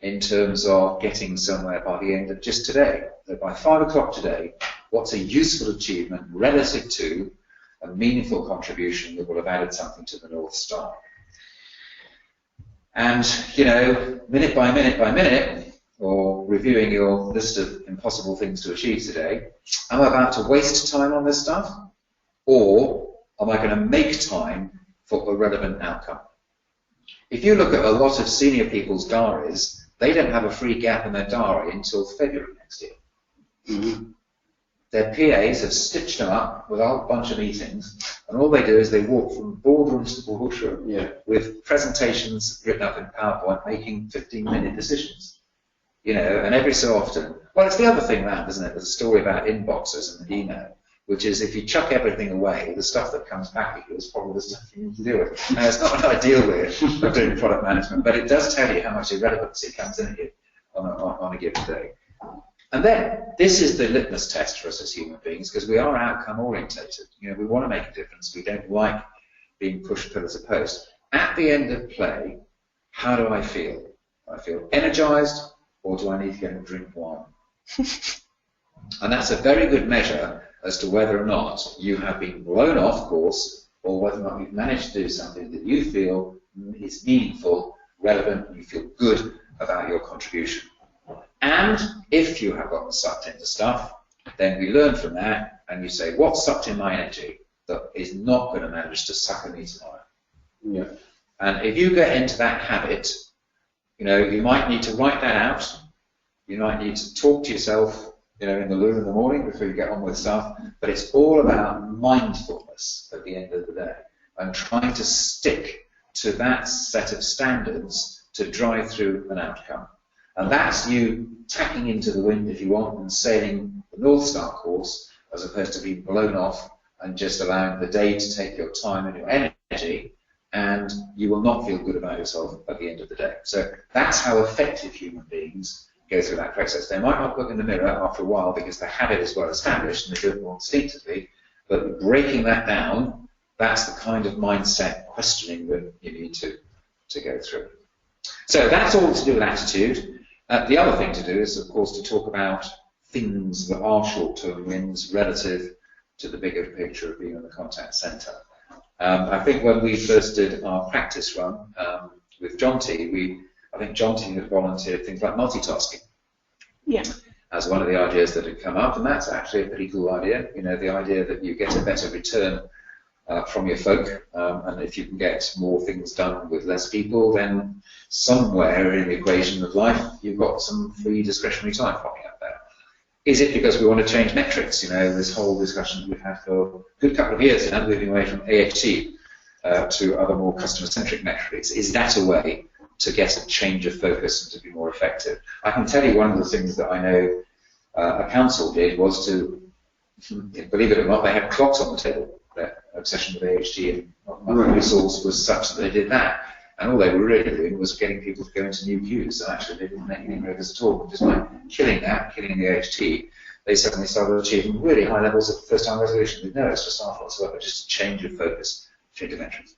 [SPEAKER 2] in terms of getting somewhere by the end of just today? So by 5 o'clock today, what's a useful achievement relative to a meaningful contribution that will have added something to the North Star? And, minute by minute by minute, or reviewing your list of impossible things to achieve today, am I about to waste time on this stuff? Or am I going to make time for a relevant outcome? If you look at a lot of senior people's diaries, they don't have a free gap in their diary until February next year. Mm-hmm. Their PAs have stitched them up with a whole bunch of meetings, and all they do is they walk from boardroom to boardroom with presentations written up in PowerPoint, making 15-minute decisions. And every so often, well, it's the other thing around, isn't it? There's a story about inboxes and email. which is if you chuck everything away, the stuff that comes back at you is probably the stuff you need to deal with. Now, it's not an ideal way of doing product management, but it does tell you how much irrelevancy comes in at you on a given day. And then, this is the litmus test for us as human beings, because we are outcome orientated. You know, we want to make a difference. We don't like being pushed pillar to post. At the end of play, how do I feel? Do I feel energized, or do I need to go and drink wine? And that's a very good measure as to whether or not you have been blown off course, or whether or not you've managed to do something that you feel is meaningful, relevant, and you feel good about your contribution. And if you have gotten sucked into stuff, then we learn from that, and you say, what sucked in my energy that is not going to manage to suck in me tomorrow?
[SPEAKER 3] Yeah.
[SPEAKER 2] And if you get into that habit, you know, you might need to write that out. You might need to talk to yourself, you know, in the loo in the morning before you get on with stuff. But it's all about mindfulness at the end of the day, and trying to stick to that set of standards to drive through an outcome. And that's you tacking into the wind, if you want, and sailing the North Star course, as opposed to being blown off and just allowing the day to take your time and your energy, and you will not feel good about yourself at the end of the day. So that's how effective human beings go through that process. They might not look in the mirror after a while because the habit is well established and they do it more instinctively, but breaking that down, that's the kind of mindset questioning that you need to go through. So that's all to do with attitude. The other thing to do is, of course, to talk about things that are short-term wins relative to the bigger picture of being in the contact centre. I think when we first did our practice run with John T, I think John T had volunteered things like multitasking.
[SPEAKER 1] Yeah.
[SPEAKER 2] As one of the ideas that had come up, and that's actually a pretty cool idea. You know, the idea that you get a better return from your folk, and if you can get more things done with less people, then somewhere in the equation of life, you've got some free discretionary time popping up there. Is it because we want to change metrics? You know, this whole discussion we've had for a good couple of years now, moving away from AHT to other more customer-centric metrics. Is that a way to get a change of focus and to be more effective? I can tell you one of the things that I know a council did was to, believe it or not, they had clocks on the table. Their obsession with AHT and resource was such that they did that. And all they were really doing was getting people to go into new queues. So actually they didn't make any progress at all. Just by killing the AHT, they suddenly started achieving really high levels of first-time resolution with no extra staff whatsoever, just a change of focus, change of metrics.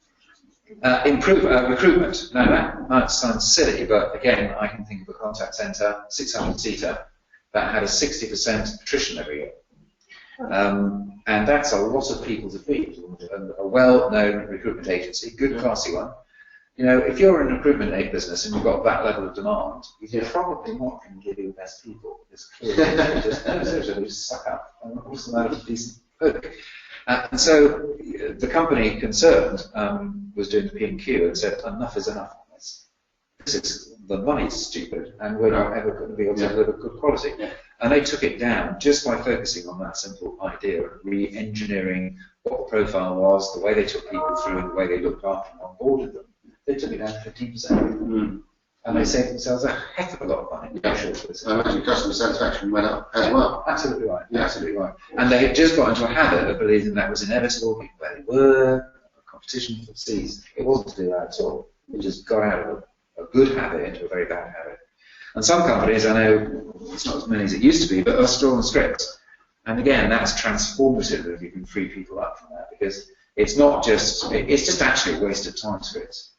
[SPEAKER 2] Improve recruitment. Now that might sound silly, but again, I can think of a contact centre, 600-seater, that had a 60% attrition every year. And that's a lot of people to feed. And a well-known recruitment agency, good classy one. You know, if you're in a recruitment business and you've got that level of demand, you're probably not going to give you the best people. It's clear. They just suck up an awesome amount of decent folk. And so the company concerned was doing the P&Q and said, enough is enough on this. The money's stupid, and we're not ever going to be able to deliver good quality. Yeah. And they took it down just by focusing on that simple idea of re-engineering what the profile was, the way they took people through, and the way they looked after and onboarded them. They took it down to 15%. And they saved themselves a heck of a lot of money.
[SPEAKER 3] Yeah. I imagine customer satisfaction went up as well.
[SPEAKER 2] Absolutely right. Yeah. Absolutely right. And they had just got into a habit of believing that was inevitable, people where they were, competition for the seas. It wasn't to do that at all. It just got out of a good habit into a very bad habit. And some companies, I know it's not as many as it used to be, but are still on scripts. And again, that's transformative if you can free people up from that, because it's not just, it's just actually a waste of time scripts.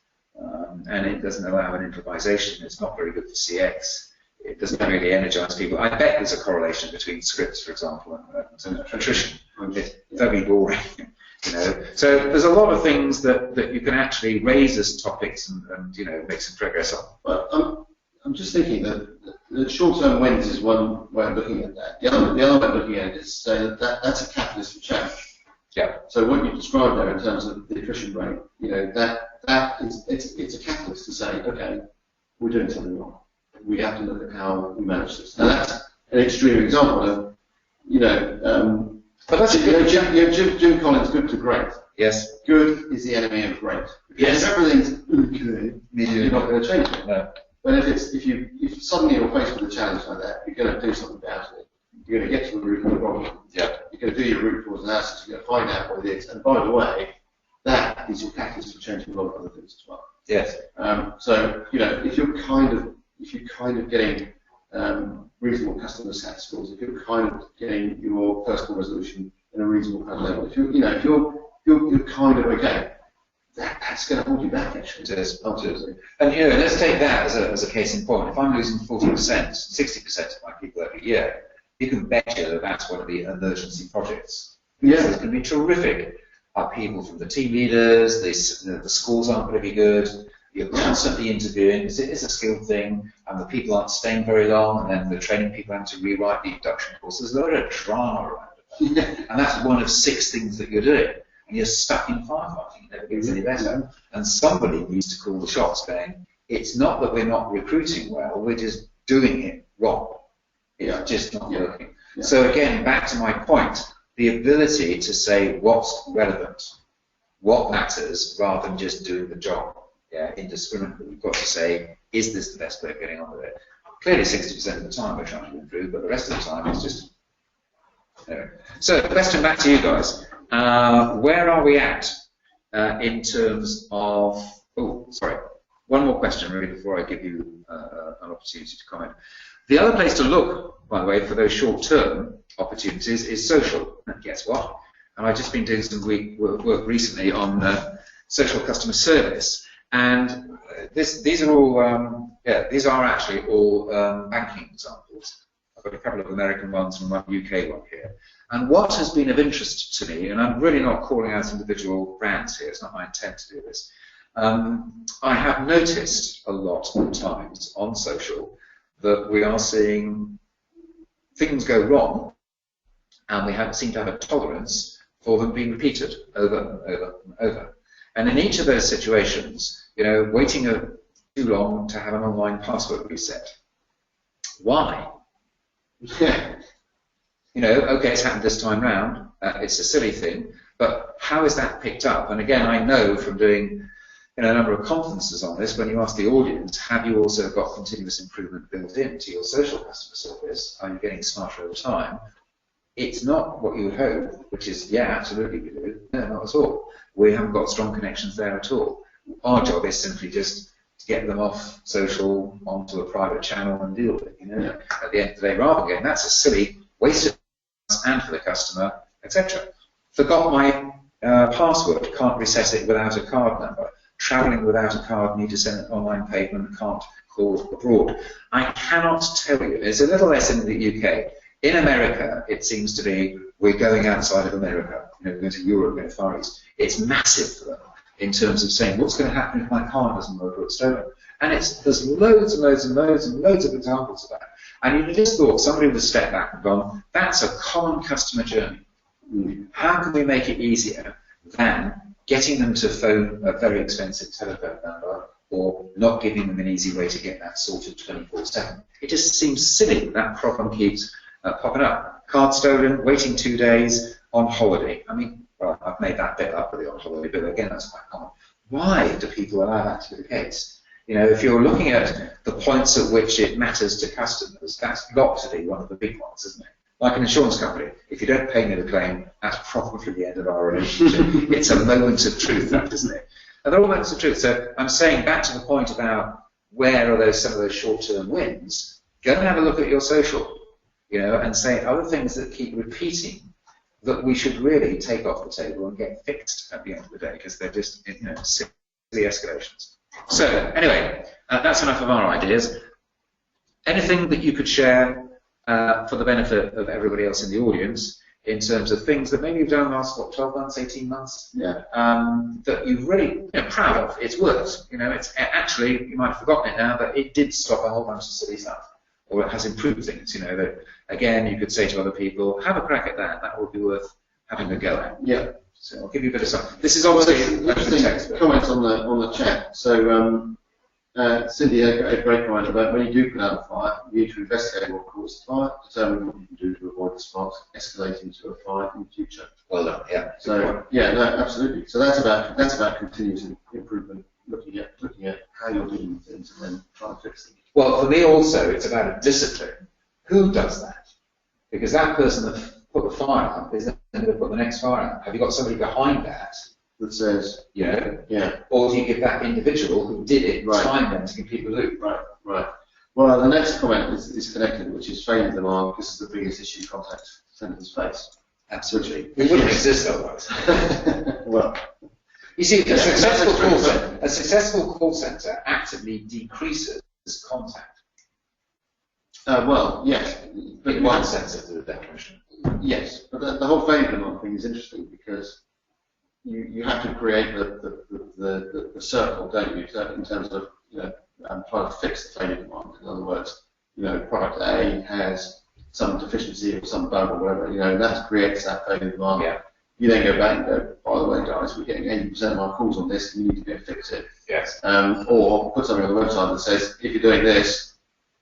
[SPEAKER 2] And it doesn't allow an improvisation. It's not very good for CX. It doesn't really energize people. I bet there's a correlation between scripts, for example, and attrition. It's very boring. You know, so there's a lot of things that you can actually raise as topics and you know, make some progress on.
[SPEAKER 3] But I'm just thinking that short-term wins is one way of looking at that. The other way of looking at it is to say that that's a catalyst for change.
[SPEAKER 2] Yeah.
[SPEAKER 3] So what you described there in terms of the attrition rate, you know, it's a catalyst to say, okay, we're doing something wrong. We have to look at how we manage this. Now that's an extreme example of, you know,
[SPEAKER 2] but that's
[SPEAKER 3] Jim Collins' good to great.
[SPEAKER 2] Yes.
[SPEAKER 3] Good is the enemy of great.
[SPEAKER 2] Yes.
[SPEAKER 3] If everything's okay, you're not going to change it.
[SPEAKER 2] No.
[SPEAKER 3] But if suddenly you're faced with a challenge like that, you're going to do something about it. You're going to get to the root of the problem.
[SPEAKER 2] Yeah.
[SPEAKER 3] you're going to do your root cause analysis, you're going to find out what it is, and by the way, that is your catalyst for changing a lot of other things as well.
[SPEAKER 2] Yes.
[SPEAKER 3] So, you know, if you're kind of getting reasonable customer sat scores, if you're kind of getting your personal resolution in a reasonable kind of level, if you're kind of okay, that's going to hold you back actually.
[SPEAKER 2] It is. And you know, let's take that as a case in point. If I'm losing 40%, 60% of my people every year, you can bet you that that's one of the emergency projects.
[SPEAKER 3] Yeah.
[SPEAKER 2] So it's going to be terrific. Upheaval from the team leaders, the schools aren't going to be good. You're constantly interviewing because it is a skilled thing, and the people aren't staying very long, and then the training people having to rewrite the induction course. There's a lot of drama around it. And that's one of 6 things that you're doing. And you're stuck in firefighting. It never gets any better. And somebody needs to call the shots saying, it's not that we're not recruiting well, we're just doing it wrong. It's just not working. Yeah. So again, back to my point, the ability to say what's relevant, what matters, rather than just doing the job indiscriminately. We've got to say, is this the best way of getting on with it? Clearly 60% of the time we're trying to improve, but the rest of the time it's just... Anyway. So, question back to you guys. Where are we at in terms of... Oh, sorry. One more question, really, before I give you an opportunity to comment. The other place to look, by the way, for those short-term opportunities is social. And guess what? And I've just been doing some work recently on social customer service. And these are all, these are actually all banking examples. I've got a couple of American ones and one UK one here. And what has been of interest to me, and I'm really not calling out individual brands here, it's not my intent to do this, I have noticed a lot of times on social that we are seeing things go wrong, and we seem to have a tolerance for them being repeated over and over and over. And in each of those situations, you know, waiting too long to have an online password reset. Why? You know, okay, it's happened this time round. It's a silly thing, but how is that picked up? And again, I know from doing a number of conferences on this, when you ask the audience, have you also got continuous improvement built into your social customer service? Are you getting smarter over time? It's not what you would hope, which is, yeah, absolutely we do. No, not at all. We haven't got strong connections there at all. Our job is simply just to get them off social onto a private channel and deal with it. You know, at the end of the day, rather than going, that's a silly waste of time and for the customer, etc. Forgot my password, can't reset it without a card number. Travelling without a card, need to send an online payment, can't call abroad. I cannot tell you. It's a little less in the UK. In America, it seems to be we're going outside of America. You know, we're going to Europe, we're going to Far East. It's massive for them in terms of saying what's going to happen if my card doesn't work or it's stolen. And there's loads and loads and loads and loads of examples of that. And you just thought somebody would have stepped back and gone, that's a common customer journey. How can we make it easier than getting them to phone a very expensive telephone number or not giving them an easy way to get that sorted 24/7? It just seems silly that problem keeps popping up. Card stolen, waiting 2 days, on holiday. I mean, well, I've made that bit up for the on holiday, but again, that's quite common. Why do people allow that to be the case? You know, if you're looking at the points at which it matters to customers, that's got to be one of the big ones, isn't it? Like an insurance company, if you don't pay me the claim, that's probably the end of our relationship. It's a moment of truth, that, isn't it? And they're all moments of truth. So I'm saying back to the point about where are some of those short-term wins, go and have a look at your social, you know, and say other things that keep repeating that we should really take off the table and get fixed at the end of the day, because they're just, you know, silly escalations. So anyway, that's enough of our ideas. Anything that you could share for the benefit of everybody else in the audience in terms of things that maybe you've done in the last, what, 12 months, 18 months, that you've really proud of? It's worked. You know, it's actually, you might have forgotten it now, but it did stop a whole bunch of silly stuff, or it has improved things. You know, that again, you could say to other people, have a crack at that. That would be worth having a go at.
[SPEAKER 3] Yeah.
[SPEAKER 2] So I'll give you a bit of something. This is obviously
[SPEAKER 3] comments on the chat. So Cindy had a great comment about when you do put out a fire, you need to investigate what caused the fire, determine what you can do to avoid the sparks escalating to a fire in the future.
[SPEAKER 2] Well done. Yeah.
[SPEAKER 3] So yeah, no, absolutely. So that's about continuous improvement, looking at how you're dealing with things and then trying to fix them.
[SPEAKER 2] Well, for me also, it's about a discipline. Who does that? Because that person that put the fire up is then going to put the next fire up. Have you got somebody behind that
[SPEAKER 3] that says,
[SPEAKER 2] you know,
[SPEAKER 3] yeah,
[SPEAKER 2] or do you give that individual who did it time then to complete the loop?
[SPEAKER 3] right, right. Well, the next comment is connected, which is training demand. This is the biggest issue contact centers face.
[SPEAKER 2] Absolutely. We wouldn't exist otherwise.
[SPEAKER 3] Well,
[SPEAKER 2] you see, a successful call center actively decreases contact.
[SPEAKER 3] Well, yes. But
[SPEAKER 2] In one sense of the definition.
[SPEAKER 3] Yes, but the whole failure demand thing is interesting because you have to create the circle, don't you, in terms of, you know, trying to fix the failure demand. In other words, you know, product A has some deficiency or some bug or whatever, you know, and that creates that failure demand.
[SPEAKER 2] Yeah.
[SPEAKER 3] You then go back and go, by the way, guys, we're getting 80% of our calls on this, and you need to go fix it.
[SPEAKER 2] Yes.
[SPEAKER 3] Or put something on the website that says, if you're doing this,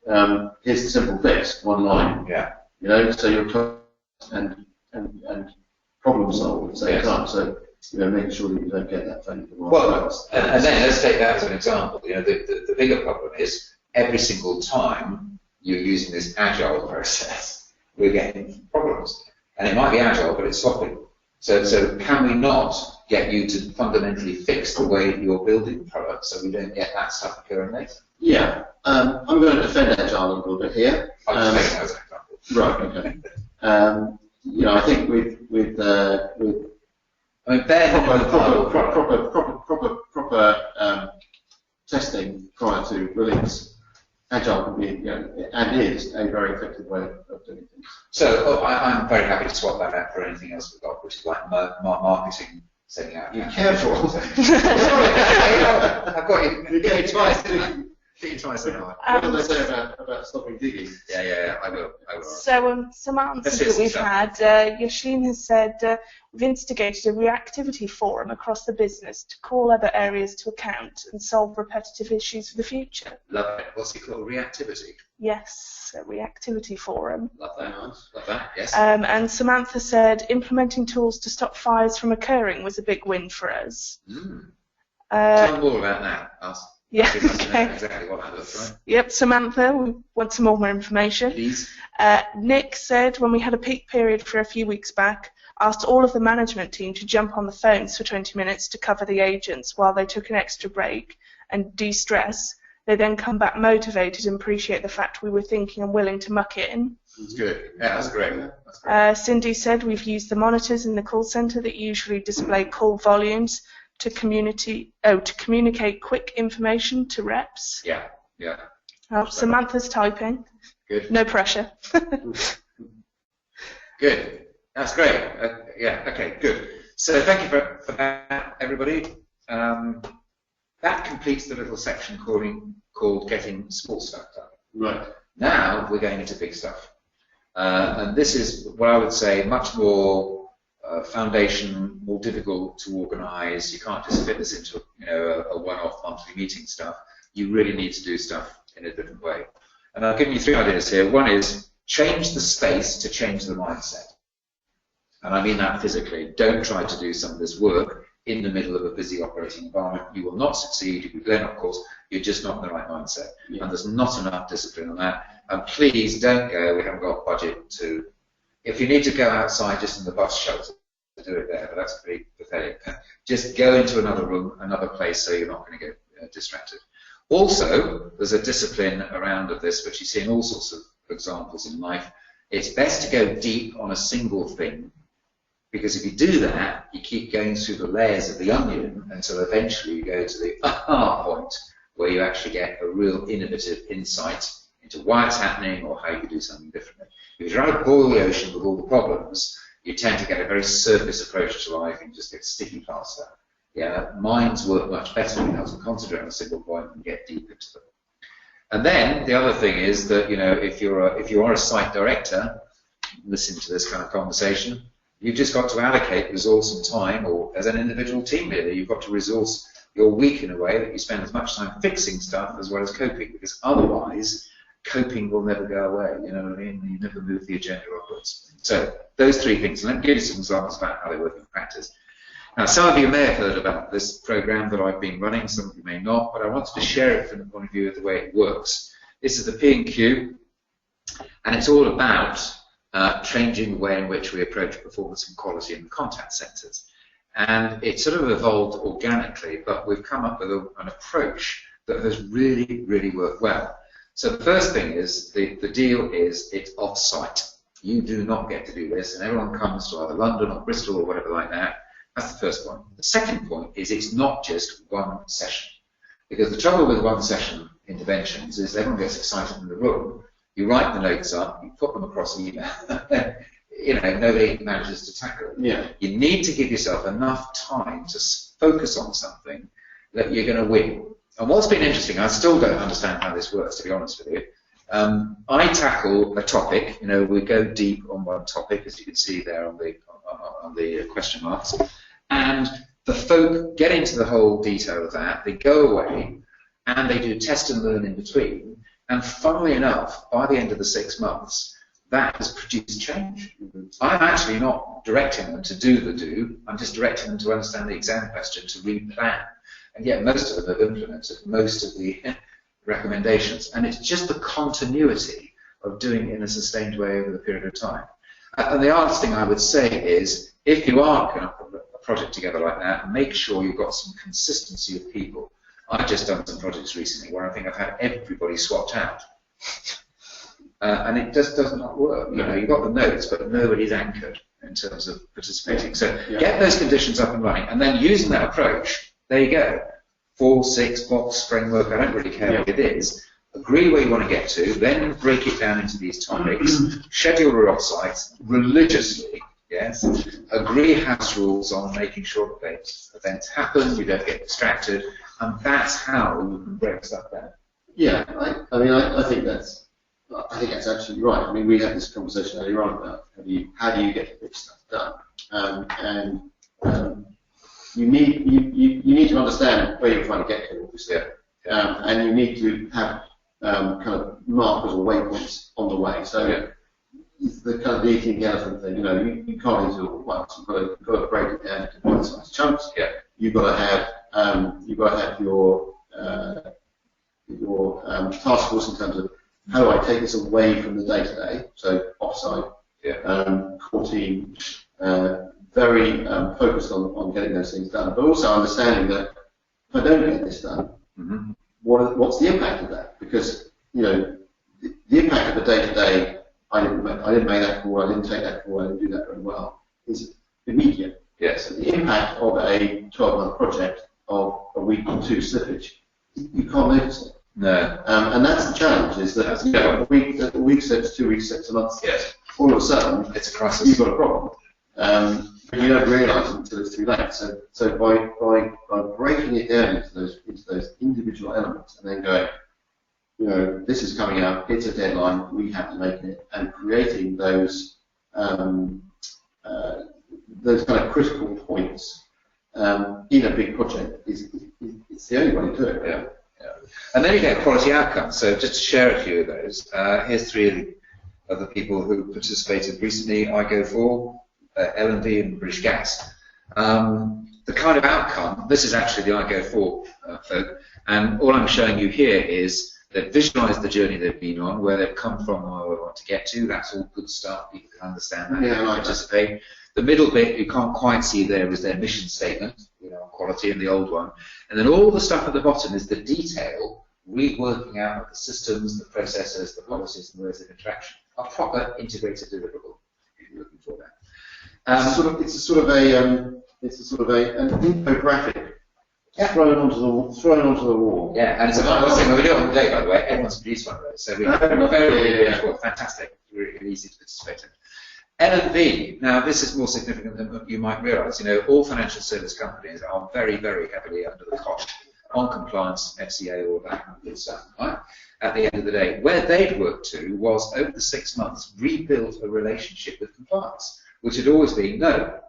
[SPEAKER 3] here's the simple fix, one line.
[SPEAKER 2] Yeah.
[SPEAKER 3] You know, so you're trying and problem solve at the same time. So, you know, making sure that you don't get that failure demand.
[SPEAKER 2] Well, and then let's take that as an example. You know, the bigger problem is every single time you're using this agile process, we're getting problems. And it might be agile, but it's sloppy. So can we not get you to fundamentally fix the way you're building the product so we don't get that stuff occurring later?
[SPEAKER 3] Yeah. I'm going to defend agile a little bit here.
[SPEAKER 2] I'll just take that as an example.
[SPEAKER 3] Right, okay. You know, I think with
[SPEAKER 2] I mean,
[SPEAKER 3] proper testing prior to release, agile can be, you know, and is a very effective way of doing things.
[SPEAKER 2] So I'm very happy to swap that out for anything else we've got, which is like marketing, setting out.
[SPEAKER 3] Be careful.
[SPEAKER 2] Sorry, I've got you.
[SPEAKER 3] You get it twice.
[SPEAKER 2] Get you twice an hour.
[SPEAKER 3] What did they say about stopping digging?
[SPEAKER 2] Yeah, I will.
[SPEAKER 1] So some answers that we've had, Yashin has said, we've instigated a reactivity forum across the business to call other areas to account and solve repetitive issues for the future.
[SPEAKER 2] Love it. What's it called? Reactivity?
[SPEAKER 1] Yes, a reactivity forum.
[SPEAKER 2] Love that. Love that, yes.
[SPEAKER 1] And Samantha said, implementing tools to stop fires from occurring was a big win for us.
[SPEAKER 2] Tell more about that.
[SPEAKER 1] Yeah, okay.
[SPEAKER 2] Exactly what that looks like.
[SPEAKER 1] Yep, Samantha, we want some more information.
[SPEAKER 2] Please.
[SPEAKER 1] Nick said, when we had a peak period for a few weeks back, asked all of the management team to jump on the phones for 20 minutes to cover the agents while they took an extra break and de-stress. They then come back motivated and appreciate the fact we were thinking and willing to muck it in.
[SPEAKER 2] That's good. Yeah, that's great. That's great.
[SPEAKER 1] Cindy said, we've used the monitors in the call centre that usually display call volumes to communicate quick information to reps.
[SPEAKER 2] Yeah.
[SPEAKER 1] Samantha's typing.
[SPEAKER 2] Good.
[SPEAKER 1] No pressure.
[SPEAKER 2] Good. That's great. Yeah. Okay. Good. So thank you for that, everybody. That completes the little section called getting small stuff done.
[SPEAKER 3] Right.
[SPEAKER 2] Now we're going into big stuff, and this is what I would say much more foundation, more difficult to organise. You can't just fit this into a one-off monthly meeting stuff. You really need to do stuff in a different way. And I've given you 3 ideas here. One is change the space to change the mindset. And I mean that physically. Don't try to do some of this work in the middle of a busy operating environment. You will not succeed. If you learn, of course, you're just not in the right mindset. Yeah. And there's not enough discipline on that. And please don't go, we haven't got budget to. If you need to go outside just in the bus shelter, do it there, but that's pretty pathetic. Just go into another room, another place, so you're not going to get distracted. Also, there's a discipline around of this, which you see in all sorts of examples in life. It's best to go deep on a single thing, because if you do that, you keep going through the layers of the onion until eventually you go to the aha point, where you actually get a real innovative insight into why it's happening or how you could do something differently. If you're trying to boil the ocean with all the problems, you tend to get a very surface approach to life and just get sticky faster. Yeah, minds work much better when you have to concentrate on a single point and get deep into them. And then the other thing is that, you know, if you are a site director, listening to this kind of conversation, you've just got to allocate resource and time, or as an individual team leader, you've got to resource your week in a way that you spend as much time fixing stuff as well as coping, because otherwise coping will never go away, you know what I mean? You never move the agenda upwards. So those 3 things, and let me give you some examples about how they work in practice. Now, some of you may have heard about this program that I've been running, some of you may not, but I wanted to share it from the point of view of the way it works. This is the P&Q, and it's all about changing the way in which we approach performance and quality in the contact centres. And it sort of evolved organically, but we've come up with an approach that has really, really worked well. So the first thing is, the deal is it's off-site. You do not get to do this, and everyone comes to either London or Bristol or whatever like that. That's the first point. The second point is it's not just one session. Because the trouble with one session interventions is everyone gets excited in the room, you write the notes up, you put them across email, nobody manages to tackle it.
[SPEAKER 3] Yeah.
[SPEAKER 2] You need to give yourself enough time to focus on something that you're going to win. And what's been interesting, I still don't understand how this works, to be honest with you. I tackle a topic, we go deep on one topic, as you can see there on the question marks, and the folk get into the whole detail of that, they go away, and they do test and learn in between, and funnily enough, by the end of the 6 months, that has produced change. I'm actually not directing them to do the do, I'm just directing them to understand the exam question, to replan. And yet most of them have implemented most of the recommendations. And it's just the continuity of doing it in a sustained way over the period of time. And the last thing I would say is, if you are going to put a project together like that, make sure you've got some consistency of people. I've just done some projects recently where I think I've had everybody swapped out. And it just does not work. You've got the notes, but nobody's anchored in terms of participating. So get those conditions up and running, and then using that approach, there you go. 4-6 box framework, I don't really care what it is. Agree where you want to get to, then break it down into these topics, schedule your offsites religiously, yes, agree house rules on making sure that events happen, you don't get distracted, and that's how you can break stuff down.
[SPEAKER 3] Yeah, I think that's absolutely right. I mean, we had this conversation earlier on about how do you get this stuff done, you need to understand where you're trying to get to, obviously, and you need to have kind of markers or waypoints on the way. So it's the kind of the eating the elephant thing. You can't eat it all at once. You've got to break it down into bite-sized chunks. Yeah. You've got to have your task force in terms of how do I take this away from the day-to-day. So offsite, core team. Very focused on getting those things done, but also understanding that if I don't get this done, what's the impact of that? Because the impact of the day-to-day, I didn't make that call, I didn't take that call, I didn't do that very well, is immediate. Yes. The impact of a 12-month project of a week or two slippage, you can't notice it. No. And that's the challenge, is that a week slips, 2 weeks slips, a month slips, all of a sudden it's a crisis. You've got a problem. But you don't realise it until it's too late. So by breaking it down into those individual elements and then going, this is coming out, it's a deadline, we have to make it, and creating those kind of critical points in a big project it's the only way to do it. Yeah.
[SPEAKER 2] And then you get quality outcomes. So just to share a few of those, here's 3 of the people who participated recently. I go for L&D and British Gas. The kind of outcome, this is actually the I Go For folk, and all I'm showing you here is they've visualised the journey they've been on, where they've come from, where they want to get to. That's all good stuff. People can understand that and participate. The middle bit you can't quite see there is their mission statement, on quality, and the old one. And then all the stuff at the bottom is the detail, reworking out of the systems, the processes, the policies, and the ways of interaction. A proper integrated deliverable, if you're looking for that.
[SPEAKER 3] It's a sort of an infographic thrown onto the wall.
[SPEAKER 2] Yeah, and it's another thing when we do it on the day, by the way, everyone's produced one of those. So we're very fantastic, really easy to participate in. L&D, now this is more significant than you might realise. All financial service companies are very, very heavily under the cosh on compliance, FCA, all that kind of good stuff. Right? At the end of the day, where they'd worked to was, over the 6 months, rebuild a relationship with compliance, which had always been no.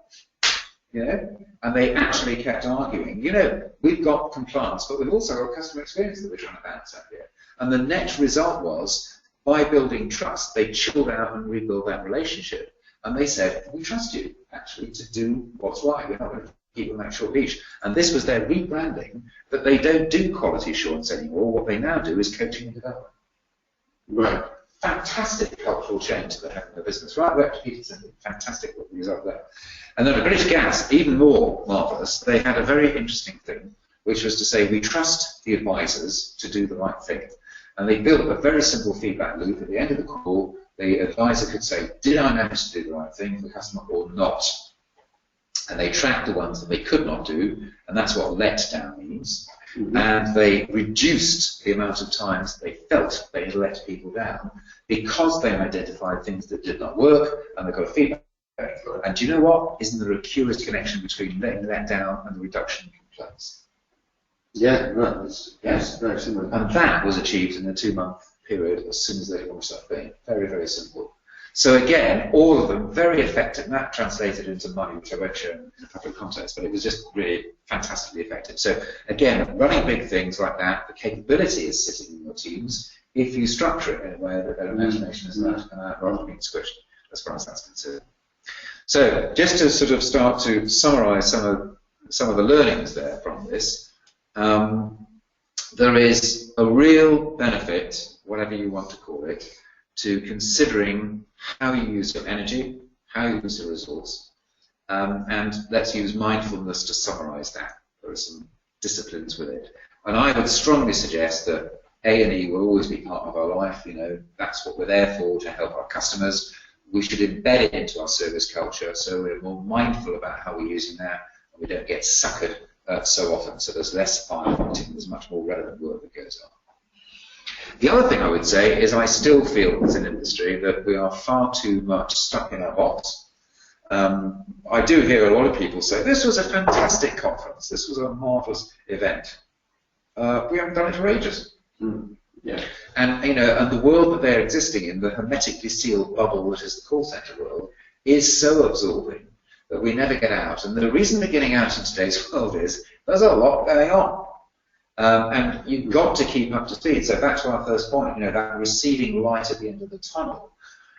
[SPEAKER 2] And they actually kept arguing, we've got compliance, but we've also got customer experience that we're trying to balance out here. And the net result was, by building trust, they chilled out and rebuilt that relationship. And they said, we trust you, actually, to do what's right. We're not going to keep on that short leash. And this was their rebranding, that they don't do quality assurance anymore. What they now do is coaching and development.
[SPEAKER 3] Right.
[SPEAKER 2] fantastic cultural change that happened in the business. Right, we're fantastic result there. And then at British Gas, even more marvellous, they had a very interesting thing, which was to say, we trust the advisors to do the right thing. And they built a very simple feedback loop. At the end of the call, the advisor could say, did I manage to do the right thing for the customer or not? And they tracked the ones that they could not do, and that's what let down means. And they reduced the amount of times they felt they had let people down because they identified things that did not work, and they got a feedback. And do you know what? Isn't there a curious connection between letting let down and the reduction in complaints?
[SPEAKER 3] Yeah, no, it's very similar.
[SPEAKER 2] And that was achieved in a 2-month period as soon as they launched that thing. Very, very simple. So again, all of them very effective, and that translated into money, which I won't show in a couple of contexts, but it was just really fantastically effective. So again, running big things like that, the capability is sitting in your teams if you structure it in a way that their imagination is allowed to come out rather than being squished, as far as that's concerned. So just to sort of start to summarise some of the learnings there from this, there is a real benefit, whatever you want to call it, to considering how you use your energy, how you use your resource, and let's use mindfulness to summarise that. There are some disciplines with it. And I would strongly suggest that A&E will always be part of our life. You know, that's what we're there for, to help our customers. We should embed it into our service culture so we're more mindful about how we're using that and we don't get suckered so often. So there's less firefighting, there's much more relevant work that goes on. The other thing I would say is I still feel as an industry that we are far too much stuck in our box. I do hear a lot of people say, this was a fantastic conference, this was a marvellous event. We haven't done it for ages.
[SPEAKER 3] Yeah.
[SPEAKER 2] And, you know, and the world that they're existing in, the hermetically sealed bubble that is the call centre world, is so absorbing that we never get out. And the reason we're getting out in today's world is there's a lot going on. And you've got to keep up to speed. So back to our first point, you know, that receding light at the end of the tunnel.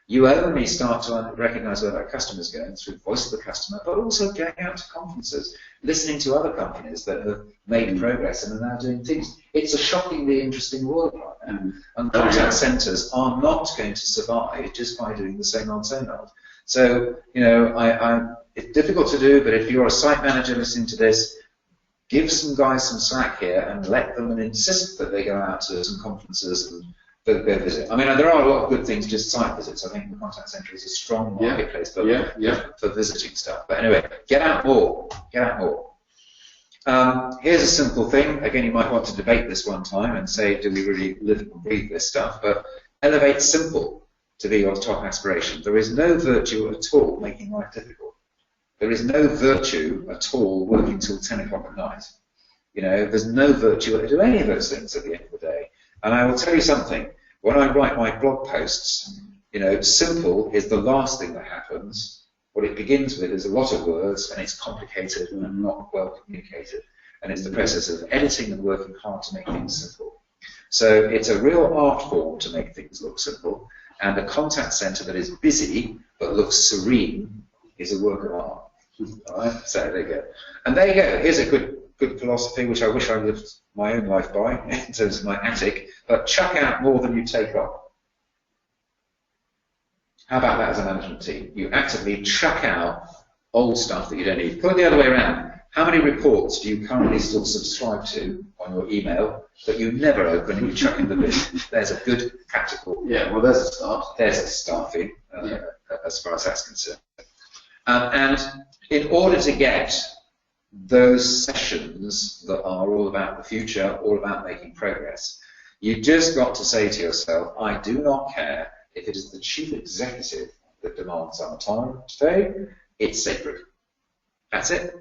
[SPEAKER 2] You only start to recognise where that customer's going through the voice of the customer, but also going out to conferences, listening to other companies that have made progress and are now doing things. It's a shockingly interesting world right now. And contact centres are not going to survive just by doing the same old, same old. So, you know, it's difficult to do, but if you're a site manager listening to this, give some guys some slack here and let them and insist that they go out to some conferences and go visit. I mean, there are a lot of good things, just site visits. I think the contact centre is a strong marketplace for visiting stuff. But anyway, get out more. Get out more. Here's a simple thing. Again, you might want to debate this one time and say, do we really live and breathe this stuff? But elevate simple to be your top aspiration. There is no virtue at all making life difficult. There is no virtue at all working till 10 o'clock at night. You know, there's no virtue to do any of those things at the end of the day. And I will tell you something, when I write my blog posts, you know, simple is the last thing that happens. What it begins with is a lot of words, and it's complicated and not well communicated. And it's the process of editing and working hard to make things simple. So it's a real art form to make things look simple, and a contact centre that is busy but looks serene is a work of art. All right, so there you go. And there you go. Here's a good philosophy, which I wish I lived my own life by in terms of my attic. But chuck out more than you take on. How about that as a management team? You actively chuck out old stuff that you don't need. Put it the other way around. How many reports do you currently still subscribe to on your email that you never open and you chuck in the bin? There's a good practical.
[SPEAKER 3] Yeah, well, there's a start.
[SPEAKER 2] There's a starting, as far as that's concerned. And in order to get those sessions that are all about the future, all about making progress, you just got to say to yourself, I do not care if it is the chief executive that demands our time today, it's sacred. That's it.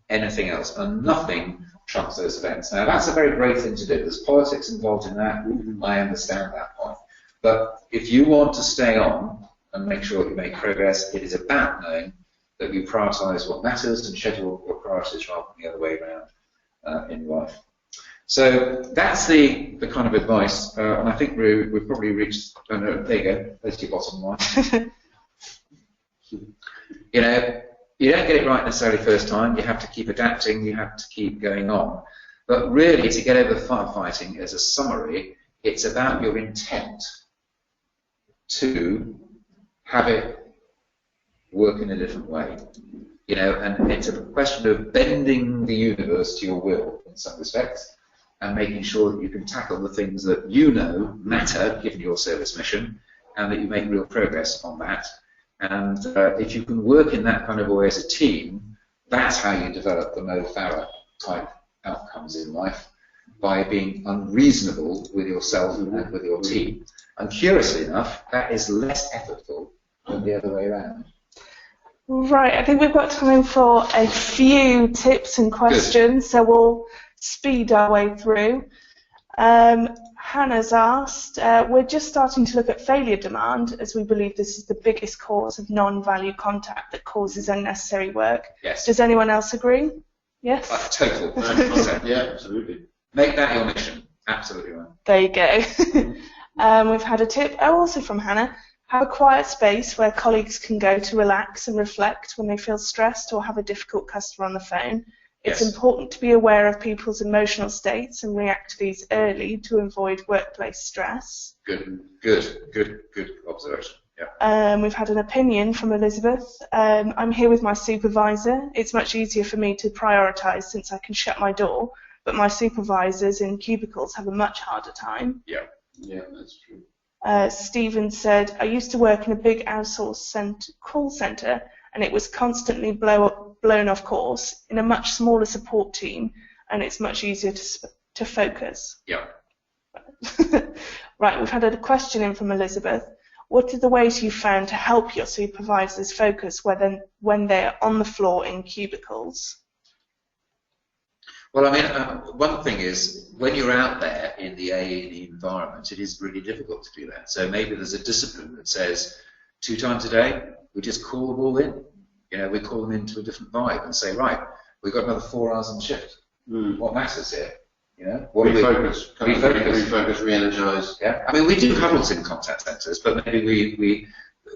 [SPEAKER 2] Anything else. And nothing trumps those events. Now, that's a very brave thing to do. There's politics involved in that. I understand that point. But if you want to stay on and make sure you make progress, it is about knowing that you prioritise what matters and schedule your priorities rather than the other way around in life. So that's the kind of advice, and I think we've probably reached, there you go, there's your bottom line. You know, you don't get it right necessarily first time, you have to keep adapting, you have to keep going on. But really, to get over firefighting as a summary, it's about your intent. to have it work in a different way. You know, and it's a question of bending the universe to your will in some respects, and making sure that you can tackle the things that you know matter, given your service mission, and that you make real progress on that. And if you can work in that kind of way as a team, that's how you develop the Mo Farah type outcomes in life, by being unreasonable with yourself and with your team. And curiously enough, that is less effortful than the other way around.
[SPEAKER 1] Right, I think we've got time for a few tips and questions, so we'll speed our way through. Hannah's asked, we're just starting to look at failure demand, as we believe this is the biggest cause of non-value contact that causes unnecessary work.
[SPEAKER 2] Yes.
[SPEAKER 1] Does anyone else agree? Yes?
[SPEAKER 2] Total.
[SPEAKER 3] Yeah, absolutely.
[SPEAKER 2] Make that your mission. Absolutely right.
[SPEAKER 1] There you go. We've had a tip, also from Hannah. Have a quiet space where colleagues can go to relax and reflect when they feel stressed or have a difficult customer on the phone. It's
[SPEAKER 2] Yes.
[SPEAKER 1] important to be aware of people's emotional states and react to these early to avoid workplace stress.
[SPEAKER 2] Good observation. Yeah.
[SPEAKER 1] We've had an opinion from Elizabeth. I'm here with my supervisor. It's much easier for me to prioritise since I can shut my door, but my supervisors in cubicles have a much harder time.
[SPEAKER 2] Yeah.
[SPEAKER 3] Yeah, that's true.
[SPEAKER 1] Stephen said, I used to work in a big outsourced call centre and it was constantly blown off course in a much smaller support team, and it's much easier to focus.
[SPEAKER 2] Yeah.
[SPEAKER 1] Right, we've had a question in from Elizabeth. What are the ways you've found to help your supervisors focus when they're on the floor in cubicles?
[SPEAKER 2] Well, I mean, one thing is, when you're out there in the A&E environment, it is really difficult to do that. So maybe there's a discipline that says 2 times a day, we just call them all in. You know, we call them into a different vibe and say, right, we've got another 4 hours on shift. What matters here? You know,
[SPEAKER 3] refocus, re-energize.
[SPEAKER 2] Yeah, I mean, we do huddles in contact centres, but maybe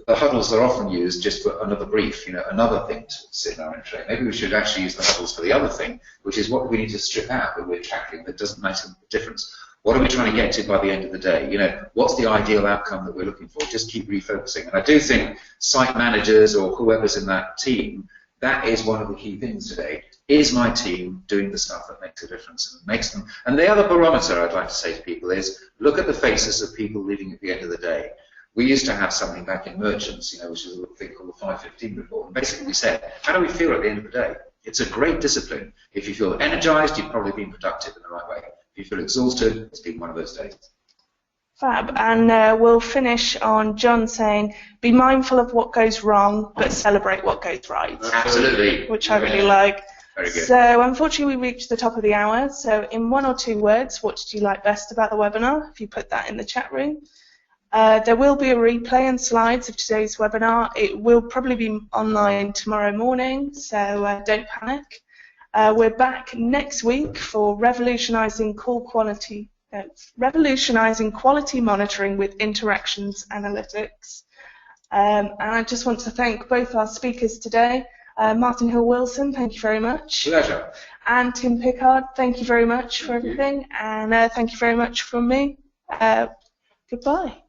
[SPEAKER 2] the huddles are often used just for another brief, you know, another thing to sit in our entry. Maybe we should actually use the huddles for the other thing, which is what we need to strip out that we're tackling that doesn't make a difference. What are we trying to get to by the end of the day? You know, what's the ideal outcome that we're looking for? Just keep refocusing. And I do think site managers or whoever's in that team, that is one of the key things today. Is my team doing the stuff that makes a difference and makes them? And the other barometer I'd like to say to people is, look at the faces of people leaving at the end of the day. We used to have something back in Merchants, you know, which is a thing called the 515 report, and basically we said, how do we feel at the end of the day? It's a great discipline. If you feel energized, you've probably been productive in the right way. If you feel exhausted, it's been one of those days.
[SPEAKER 1] Fab. And we'll finish on John saying, be mindful of what goes wrong, but celebrate what goes right.
[SPEAKER 2] Absolutely.
[SPEAKER 1] Which I really like.
[SPEAKER 2] Very good.
[SPEAKER 1] So unfortunately we reached the top of the hour. So in 1 or 2 words, what did you like best about the webinar? If you put that in the chat room. There will be a replay and slides of today's webinar. It will probably be online tomorrow morning, so don't panic. We're back next week for revolutionising quality monitoring with interactions analytics. And I just want to thank both our speakers today. Martin Hill-Wilson, thank you very much.
[SPEAKER 2] Pleasure.
[SPEAKER 1] And Tim Pickard, thank you very much for everything. And thank you very much from me. Goodbye.